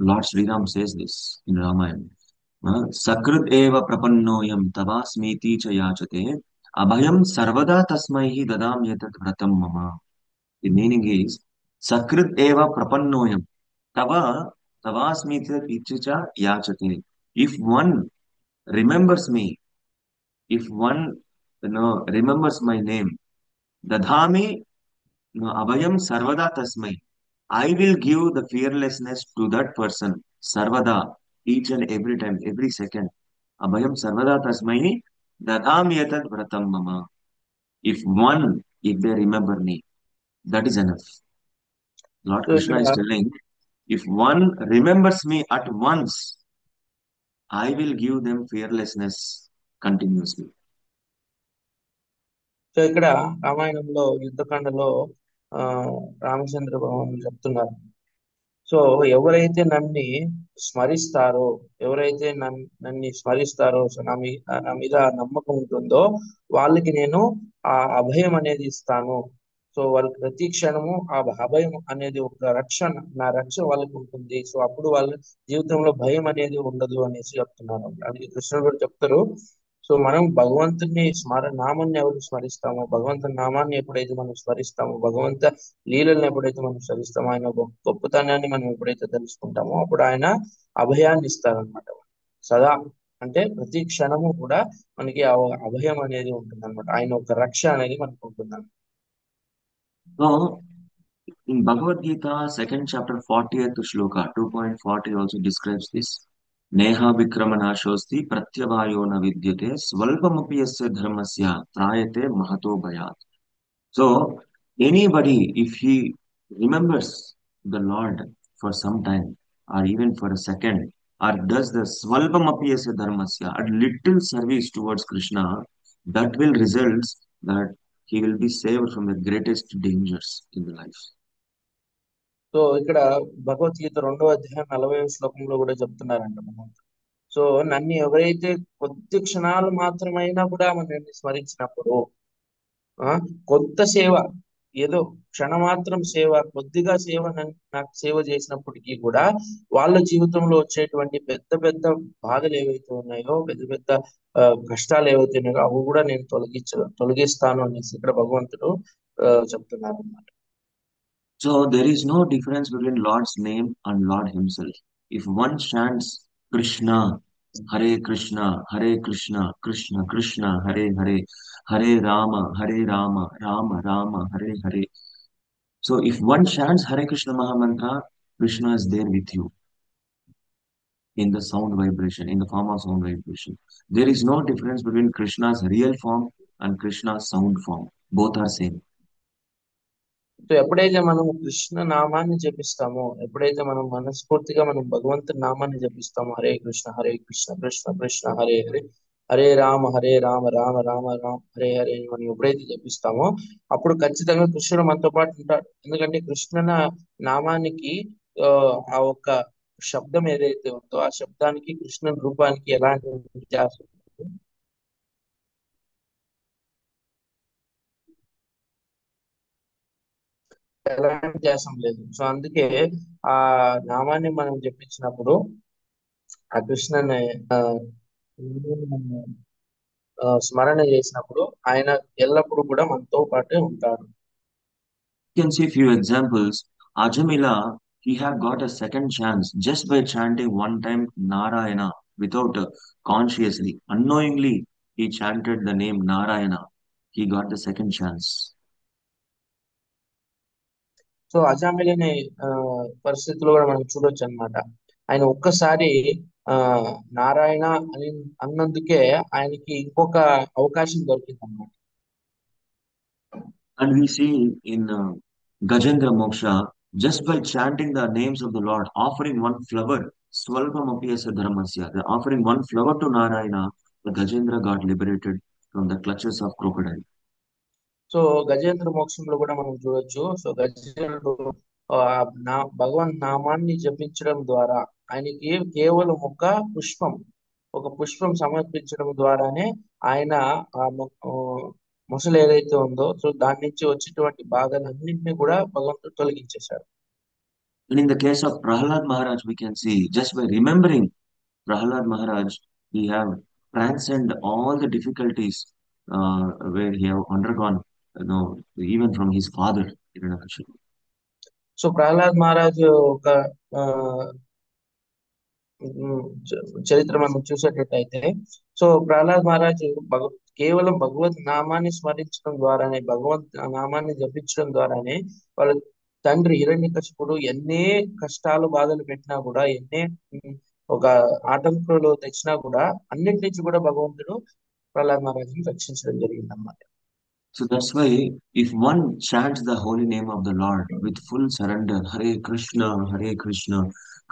Lord Sri Ram says this in Ramayana. Sakrit eva prapannoyam tavasmiti cha yachate abhayam sarvada tasmai dadam yatat vratam mama. The meaning is Sakrit eva prapannoyam tavasmiti cha yachate. If one remembers me, if one remembers my name, dadhami abhayam sarvada tasmai. I will give the fearlessness to that person, sarvada, each and every time, every second. Abhayam sarvada tasmai dadam yatat vratam mama. If they remember me, that is enough. Lord so Krishna ఇక్కడ is telling, if one remembers me at once, I will give them fearlessness continuously. So ఇక్కడ రామాయణంలో యుద్ధకాండలో ఆ రామచంద్ర భగవానుడు చెప్తున్నారు. So ఎవరైతే స్మరిస్తారో ఎవరైతే నన్ను స్మరిస్తారో, so నా మీద నమ్మకం ఉంటుందో, వాళ్ళకి నేను ఆ అభయం అనేది ఇస్తాను. సో వాళ్ళకి ప్రతి క్షణము ఆ అభయం అనేది ఒక రక్షణ, నా రక్షణ వాళ్ళకి ఉంటుంది. సో అప్పుడు వాళ్ళ జీవితంలో భయం అనేది ఉండదు అనేసి చెప్తున్నారు. అందుకే కృష్ణుడు కూడా చెప్తారు, సో మనం భగవంతుని నామాన్ని ఎవరు స్మరిస్తామో, భగవంతుని నామాన్ని ఎప్పుడైతే మనం స్మరిస్తామో, భగవంత లీలల్ని ఎప్పుడైతే మనం స్మరిస్తామో, ఆయన గొప్పతనాన్ని మనం ఎప్పుడైతే తెలుసుకుంటామో, అప్పుడు ఆయన అభయాన్ని ఇస్తారనమాట. సదా, అంటే ప్రతి క్షణము కూడా మనకి అభయం అనేది ఉంటుంది అనమాట. ఆయన ఒక రక్ష అనేది మనకు ఉంటుంది. So, in Bhagavad Gita, second chapter, 40th shloka, 2.40 also describes this. Neha vikramanashosti pratyavayo na vidyate svalpamapi yasya dharmasya trayate mahato bhayat. So, anybody, if he remembers the Lord for some time, or even for a second, or does the svalpamapi yasya dharmasya, a little service towards Krishna, that will result that he will be saved from the greatest dangers in the life. So ఇక్కడ భగవద్గీత 2వ అధ్యాయం 40వ శ్లోకంలో కూడా చెప్తున్నారంట మనం. So నన్ను ఎవరైతే కొద్ది క్షణాలు మాత్రమైనా కూడా నన్ను స్మరించినప్పుడు, కొంత సేవ, ఏదో క్షణమాత్రం సేవ, కొద్దిగా సేవ నాకు సేవ చేసినప్పటికీ కూడా వాళ్ళ జీవితంలో వచ్చేటువంటి పెద్ద పెద్ద బాధలు ఏవైతే ఉన్నాయో, పెద్ద పెద్ద కష్టాలు ఏవైతే ఉన్నాయో, అవి కూడా నేను తొలగిస్తాను అనేసి ఇక్కడ భగవంతుడు చెప్తున్నారు అన్నమాట. So there is no difference between Lord's name and Lord himself. If one chants Krishna, Hare Krishna, Krishna Krishna, Hare Hare, Hare Rama, Rama Rama, Hare Hare. So if one chants Hare Krishna Mahamantra, Krishna is there with you in the sound vibration, in the form of sound vibration. There is no difference between Krishna's real form and Krishna's sound form. Both are same. So ఎప్పుడైతే మనం కృష్ణ నామాన్ని జపిస్తామో, ఎప్పుడైతే మనం మనస్ఫూర్తిగా మనం భగవంతుని నామాన్ని జపిస్తామో, హరే కృష్ణ కృష్ణ కృష్ణ హరే హరే, హరే రామ రామ రామ హరే హరే అని మనం ఎప్పుడైతే జపిస్తామో అప్పుడు ఖచ్చితంగా కృష్ణుడు మనతో పాటు ఉంటాడు. ఎందుకంటే కృష్ణ నామానికి ఆ ఆ ఒక్క శబ్దం ఏదైతే ఉందో ఆ శబ్దానికి కృష్ణ రూపానికి ఎలాంటి వ్యత్యాసం లేదు. ఎలాంటి వ్యత్యాసం లేదు. సో అందుకే ఆ నామాన్ని మనం జపించినప్పుడు ఆ కృష్ణని ఆ, స్మరణ చేసినప్పుడు ఆయన ఎల్లప్పుడూ కూడా మనతో పాటే ఉంటాడు. You can see few examples. Ajamila, he had got a second chance just by chanting one time Narayana without consciously, unknowingly, he chanted the name Narayana. He got the second chance. So అజామిలని ఆ పరిస్థితుల్లో కూడా మనం చూడొచ్చు అన్నమాట. ఆయన ఒక్కసారి ఆ నారాయణ అని అన్నందుకే ఆయనకి ఇంకొక అవకాశం దొరికింది అన్నమాట. And we see in Gajendra Moksha, just by chanting the names of the Lord, offering one flower, Swalpamapi Asa Dharmasya, the offering one flower to Narayana, the Gajendra got liberated from the clutches of crocodile. So Gajendra మోక్షంలో కూడా మనం చూడొచ్చు. So గజేంద్రుడు ఆ భగవన్ నామాన్ని జపించడం ద్వారా ఆయనకి కేవలం ఒక పుష్పం సమర్పించడం ద్వారానే ఆయన మొసలు ఏదైతే ఉందో సో దాని నుంచి వచ్చేటువంటి బాధలన్నింటినీ కూడా భగవంతుడు తొలగించేశాడు. And in the case of Prahlad Maharaj, we can see just by remembering Prahlad Maharaj, he have transcended all the difficulties where he have undergone, even from his father, Hiranyakashipu. So Prahlad Maharaj ఒక ఆ, చరిత్ర మనం చూసేటట్టయితే so Prahlad Maharaj కేవలం భగవత్ నామాన్ని స్మరించడం ద్వారానే, భగవంత్ నామాన్ని జపించడం ద్వారానే వాళ్ళ తండ్రి హిరణ్యకశిపుడు ఎన్నే కష్టాలు బాధలు పెట్టినా కూడా, ఎన్నే ఒక ఆటంకులు తెచ్చినా కూడా అన్నిటి నుంచి కూడా భగవంతుడు ప్రహ్లాద్ మహారాజుని రక్షించడం జరిగింది అన్నమాట. So that's why if one chants the holy name of the Lord with full surrender, Hare Krishna,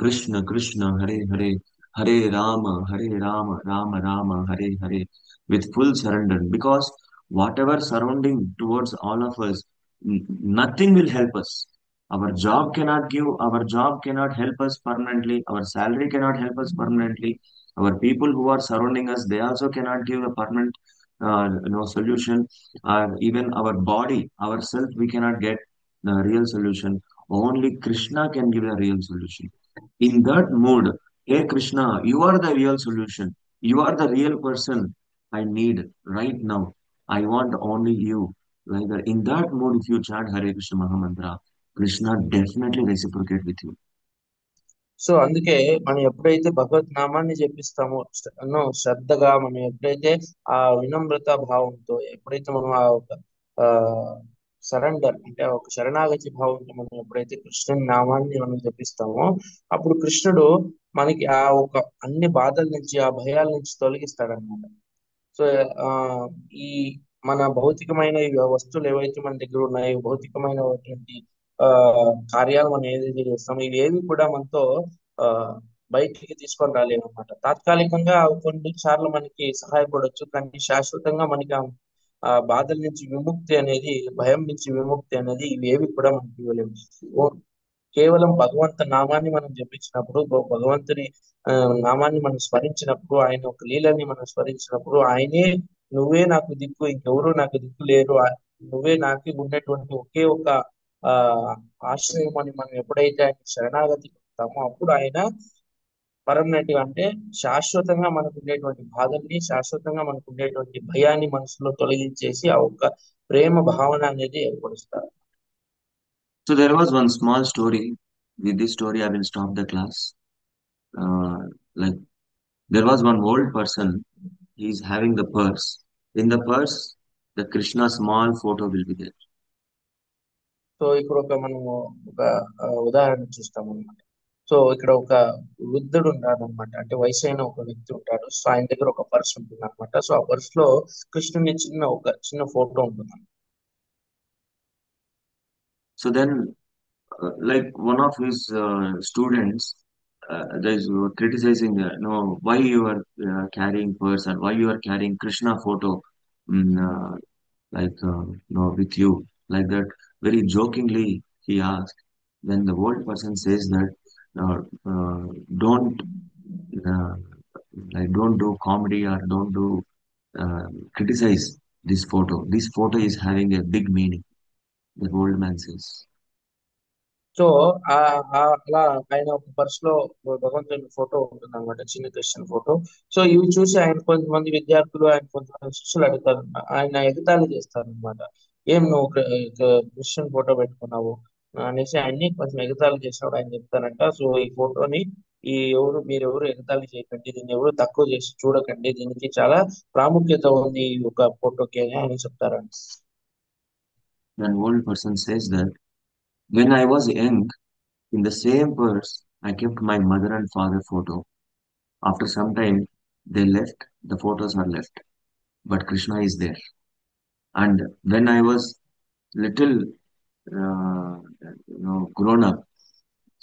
Krishna Krishna, Hare Hare, Hare Rama, Rama Rama, Hare Hare, with full surrender, because whatever surrounding towards all of us, nothing will help us. Our job cannot help us permanently, our salary cannot help us permanently, our people who are surrounding us, they also cannot give a permanent solution, or even our body, ourself, we cannot get the real solution. Only Krishna can give a real solution. In that mood, hey Krishna, you are the real solution. You are the real person I need right now. I want only you. Like that. In that mood, if you chant Hare Krishna Mahamantra, Krishna definitely reciprocate with you. So అందుకే మనం ఎప్పుడైతే భగవత్ నామాన్ని జపిస్తామో శ్రద్ధగా, మనం ఎప్పుడైతే ఆ వినమ్రత భావంతో, ఎప్పుడైతే మనం ఆ ఒక ఆ సరెండర్ అంటే ఒక శరణాగతి భావంతో మనం ఎప్పుడైతే కృష్ణుని నామాన్ని మనం జపిస్తామో అప్పుడు కృష్ణుడు మనకి ఆ ఒక అన్ని బాధల నుంచి, ఆ భయాల నుంచి తొలగిస్తాడనమాట. సో ఆ ఈ మన భౌతికమైన ఈ వస్తువులు ఏవైతే మన దగ్గర ఉన్నాయో, భౌతికమైనటువంటి ఆ కార్యాలు మనం ఏదైతే చేస్తామో ఇవి ఏవి కూడా మనతో ఆ బయటికి తీసుకొని రాలేము అనమాట. తాత్కాలికంగా అవి కొన్ని సార్లు మనకి సహాయపడవచ్చు, కానీ శాశ్వతంగా మనకి ఆ బాధల నుంచి విముక్తి అనేది, భయం నుంచి విముక్తి అనేది ఇవి ఏవి కూడా మనకి ఇవ్వలేము. కేవలం భగవంత నామాన్ని మనం జపించినప్పుడు, భగవంతుని నామాన్ని మనం స్మరించినప్పుడు, ఆయన ఒక లీలని మనం స్మరించినప్పుడు ఆయనే నువ్వే నాకు దిక్కు, ఇంకెవరు నాకు దిక్కు లేరు, నువ్వే నాకు ఉండేటువంటి ఒకే ఒక ఆ ఆశ్రయం అని మనం ఎప్పుడైతే ఆయన శరణాగతి పొందుతామో అప్పుడు ఆయన పర్మనెంట్ అంటే శాశ్వతంగా మనకు ఉండేటువంటి బాధల్ని, శాశ్వతంగా మనకు ఉండేటువంటి భయాన్ని మనసులో తొలగించేసి ఆ ఒక్క ప్రేమ భావన అనేది ఏర్పరుస్తారు. So there was one small story. With this story, I will stop the class. Like There was one old person. He is having the purse. In the purse, the Krishna small photo will be there. So ఇక్కడ మనము ఒక ఉదాహరణ చూస్తాం అనమాట. So ఇక్కడ ఒక వృద్ధుడు ఉన్నాడు అనమాట, అంటే వయసు అయిన ఒక వ్యక్తి ఉంటాడు. సో ఆయన దగ్గర ఒక పర్స్ ఉంటుంది అనమాట. సో ఆ పర్స్ లో కృష్ణుని ఒక చిన్న ఫోటో ఉంటుంది. So then, like one of his students, is criticizing, why you are carrying purse and why you are carrying Krishna photo, mm, like with you, like that. Very jokingly, he asked. Then the old person says that, uh, uh, don't uh, don't do comedy or don't do criticize this photo. This photo is having a big meaning. The old man says. So అలా ఆయన ఒక purse లో భగవంతుని photo ఉంటుంది అనమాట, చిన్న Christian photo. So ఇవి చూసి ఆయన కొంతమంది విద్యార్థులు, ఆయన కొంతమంది శిష్యులు అడుగుతారు, ఆయన ఎగతాళి చేస్తారు అనమాట. ఏం నువ్వు క్రిస్టియన్ ఫోటో పెట్టుకున్నావు అనేసి ఆయన్ని కొంచెం ఎగతాళి చేసినప్పుడు ఆయన చెప్తారంట, సో ఈ ఫోటోని మీరెవరు ఎగతాళి చేయకండి, దీన్ని ఎవరు తక్కువ చేసి చూడకండి, దీనికి చాలా ప్రాముఖ్యత ఉంది ఈ ఒక ఫోటోకి అని ఆయన చెప్తారంట. Then old person says that when I was young, in the same purse, I kept my mother and father photo. After some time, they left. The photos are left, but Krishna is there. And when I was little, uh, grown up,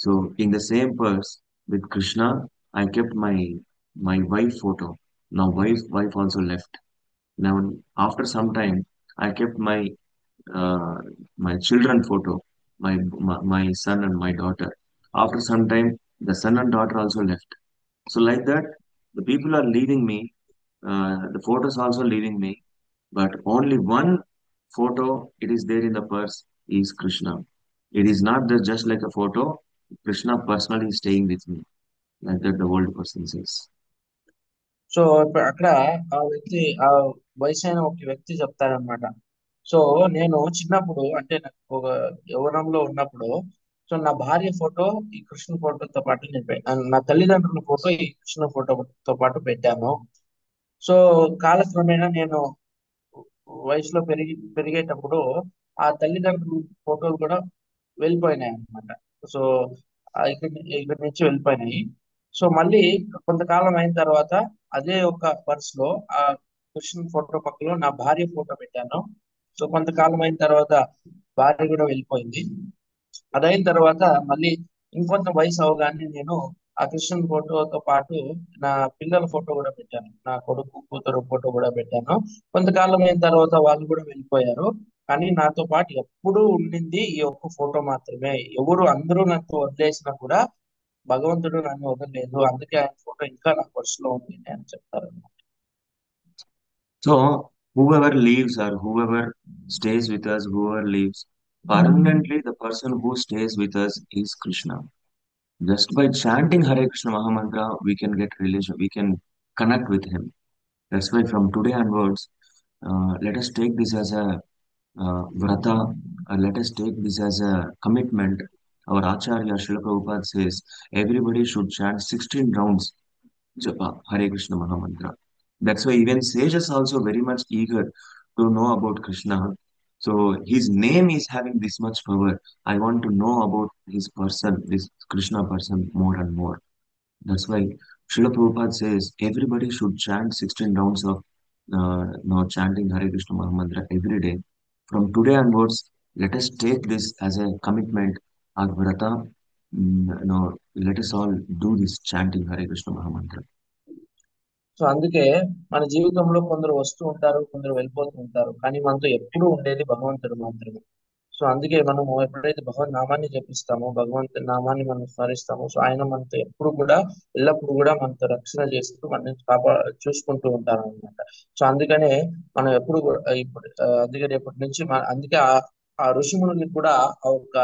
so in the same purse with Krishna, I kept my wife photo. Now wife also left. Now after some time, I kept uh, my children photo, my son and my daughter. After some time, the son and daughter also left. So like that, the people are leaving me. The photos also leaving me, but only one photo it is there in the purse is Krishna. It is not just like a photo. Krishna personally is staying with me. Like that, the old person says. So ఇప్పుడు అక్కడ ఆ వయసు అయిన ఒక వ్యక్తి చెప్తారనమాట. So నేను చిన్నప్పుడు, అంటే నాకు ఒక యవ్వనంలో ఉన్నప్పుడు, సో నా భార్య ఫోటో ఈ కృష్ణ ఫోటోతో పాటు నా తల్లిదండ్రుల ఫోటో ఈ కృష్ణ ఫోటోతో పాటు పెట్టాను. సో కాలక్రమేణా నేను వయసులో పెరిగేటప్పుడు ఆ తల్లిదండ్రుల ఫోటోలు కూడా వెళ్ళిపోయినాయి అన్నమాట. సో ఇక్కడి నుంచి వెళ్ళిపోయినాయి. సో మళ్ళీ కొంతకాలం అయిన తర్వాత అదే ఒక పర్స్ లో ఆ కృష్ణ ఫోటో పక్కలో నా భార్య ఫోటో పెట్టాను. సో కొంతకాలం అయిన తర్వాత భార్య కూడా వెళ్ళిపోయింది. అదైన తర్వాత మళ్ళీ ఇంకొంత వయసు అవగానే నేను ఆ కృష్ణ ఫోటోతో పాటు నా పిల్లల ఫోటో కూడా పెట్టాను, నా కొడుకు కూతురు ఫోటో కూడా పెట్టాను. కొంతకాలం అయిన తర్వాత వాళ్ళు కూడా వెళ్ళిపోయారు. కానీ నాతో పాటు ఎప్పుడూ ఉండింది ఈ ఒక్క ఫోటో మాత్రమే. అందరూ నన్ను వదిలేసినా కూడా భగవంతుడు నన్ను వదలలేదు, అందుకే ఆయన ఫోటో ఇంకా నా పర్సులో ఉంది అని చెప్తారు. So whoever leaves or whoever stays with us, whoever leaves, permanently the person who stays with us is Krishna. Just by chanting Hare Krishna Mahamantra, we can get relation, we can connect with him. That's why from today onwards, let us take this as a vrata, let us take this as a commitment. Our Acharya Srila Prabhupada says everybody should chant 16 rounds Japa Hare Krishna Mahamantra. That's why even sages also very much eager to know about Krishna. So his name is having this much power. I want to know about his person, this Krishna person, more and more. That's why Srila Prabhupada says everybody should chant 16 rounds of chanting Hare Krishna Mahamantra every day. From today onwards, let us take this as a commitment, our vrata. Let us all do this chanting Hare Krishna Mahamantra. So అందుకే మన జీవితంలో కొందరు వస్తూ ఉంటారు, కొందరు వెళ్ళిపోతూ ఉంటారు, కానీ మనతో ఎప్పుడూ ఉండేది భగవంతుడు మాత్రమే. సో అందుకే మనము ఎప్పుడైతే భగవన్ నామాన్ని జపిస్తామో, భగవంతుని నామాన్ని మనం స్మరిస్తామో, సో ఆయన మనతో ఎప్పుడు కూడా ఎల్లప్పుడు కూడా మనతో రక్షణ చేస్తూ మనని చూసుకుంటూ ఉంటారు అనమాట. సో అందుకనే మనం ఎప్పుడు అందుకే రేపటి నుంచి అందుకే ఆ ఋషిమునులకి కూడా ఆ ఒక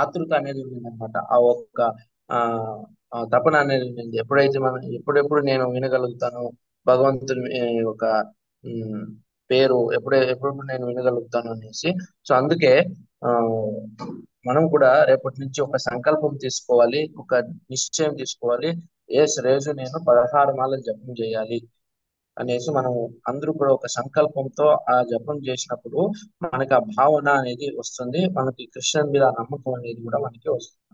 ఆతృత అనేది ఉందన్నమాట, ఆ ఒక్క ఆ తపన అనేది ఉంది. ఎప్పుడెప్పుడు నేను వినగలుగుతాను భగవంతుని ఒక పేరు, ఎప్పుడెప్పుడు నేను వినగలుగుతాను అనేసి. సో అందుకే ఆ మనం కూడా రేపటి నుంచి ఒక సంకల్పం తీసుకోవాలి, ఒక నిశ్చయం తీసుకోవాలి. రోజు నేను 16 మాలలు జపం చేయాలి అనేసి మనం అందరూ కూడా ఒక సంకల్పంతో ఆ జపం చేసినప్పుడు మనకి ఆ భావన అనేది వస్తుంది, మనకి కృష్ణుని మీద ఆ నమ్మకం అనేది కూడా మనకి వస్తుంది.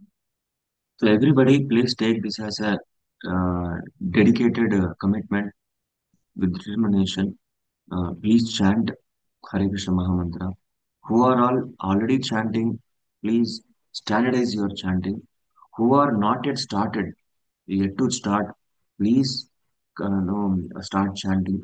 So everybody, please take this as a dedicated commitment with determination. Please chant Hare Krishna Mahamantra. Who are all already chanting, please standardize your chanting. Who are not yet started, yet to start, please no, start chanting.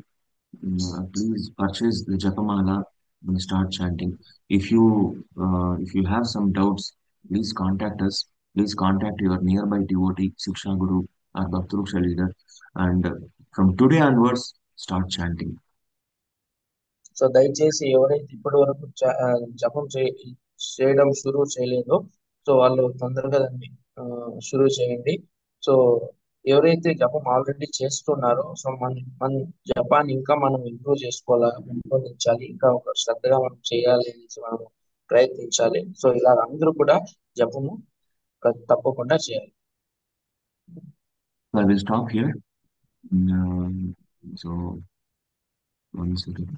Please purchase the Japamala and start chanting. If you have some doubts, please contact us. Please contact your nearby devotee, Siksha Guru, or Bhaktaruksha leader, and from today onwards, start chanting. So దయచేసి ఎవరైతే ఇప్పటి వరకు జపం చేయడం షురూ చేయలేదో so వాళ్ళు తొందరగా దాన్ని షురూ చేయండి. సో ఎవరైతే జపం ఆల్రెడీ చేస్తున్నారో సో మన జపాన్ని ఇంకా మనం ఇంప్రూవ్ పెంపొందించాలి, ఇంకా ఒక శ్రద్ధగా మనం చేయాలి అనేసి మనం ప్రయత్నించాలి. సో ఇలా అందరూ కూడా జపము తప్పకుండా చేయాలి. I will stop here. So, one second.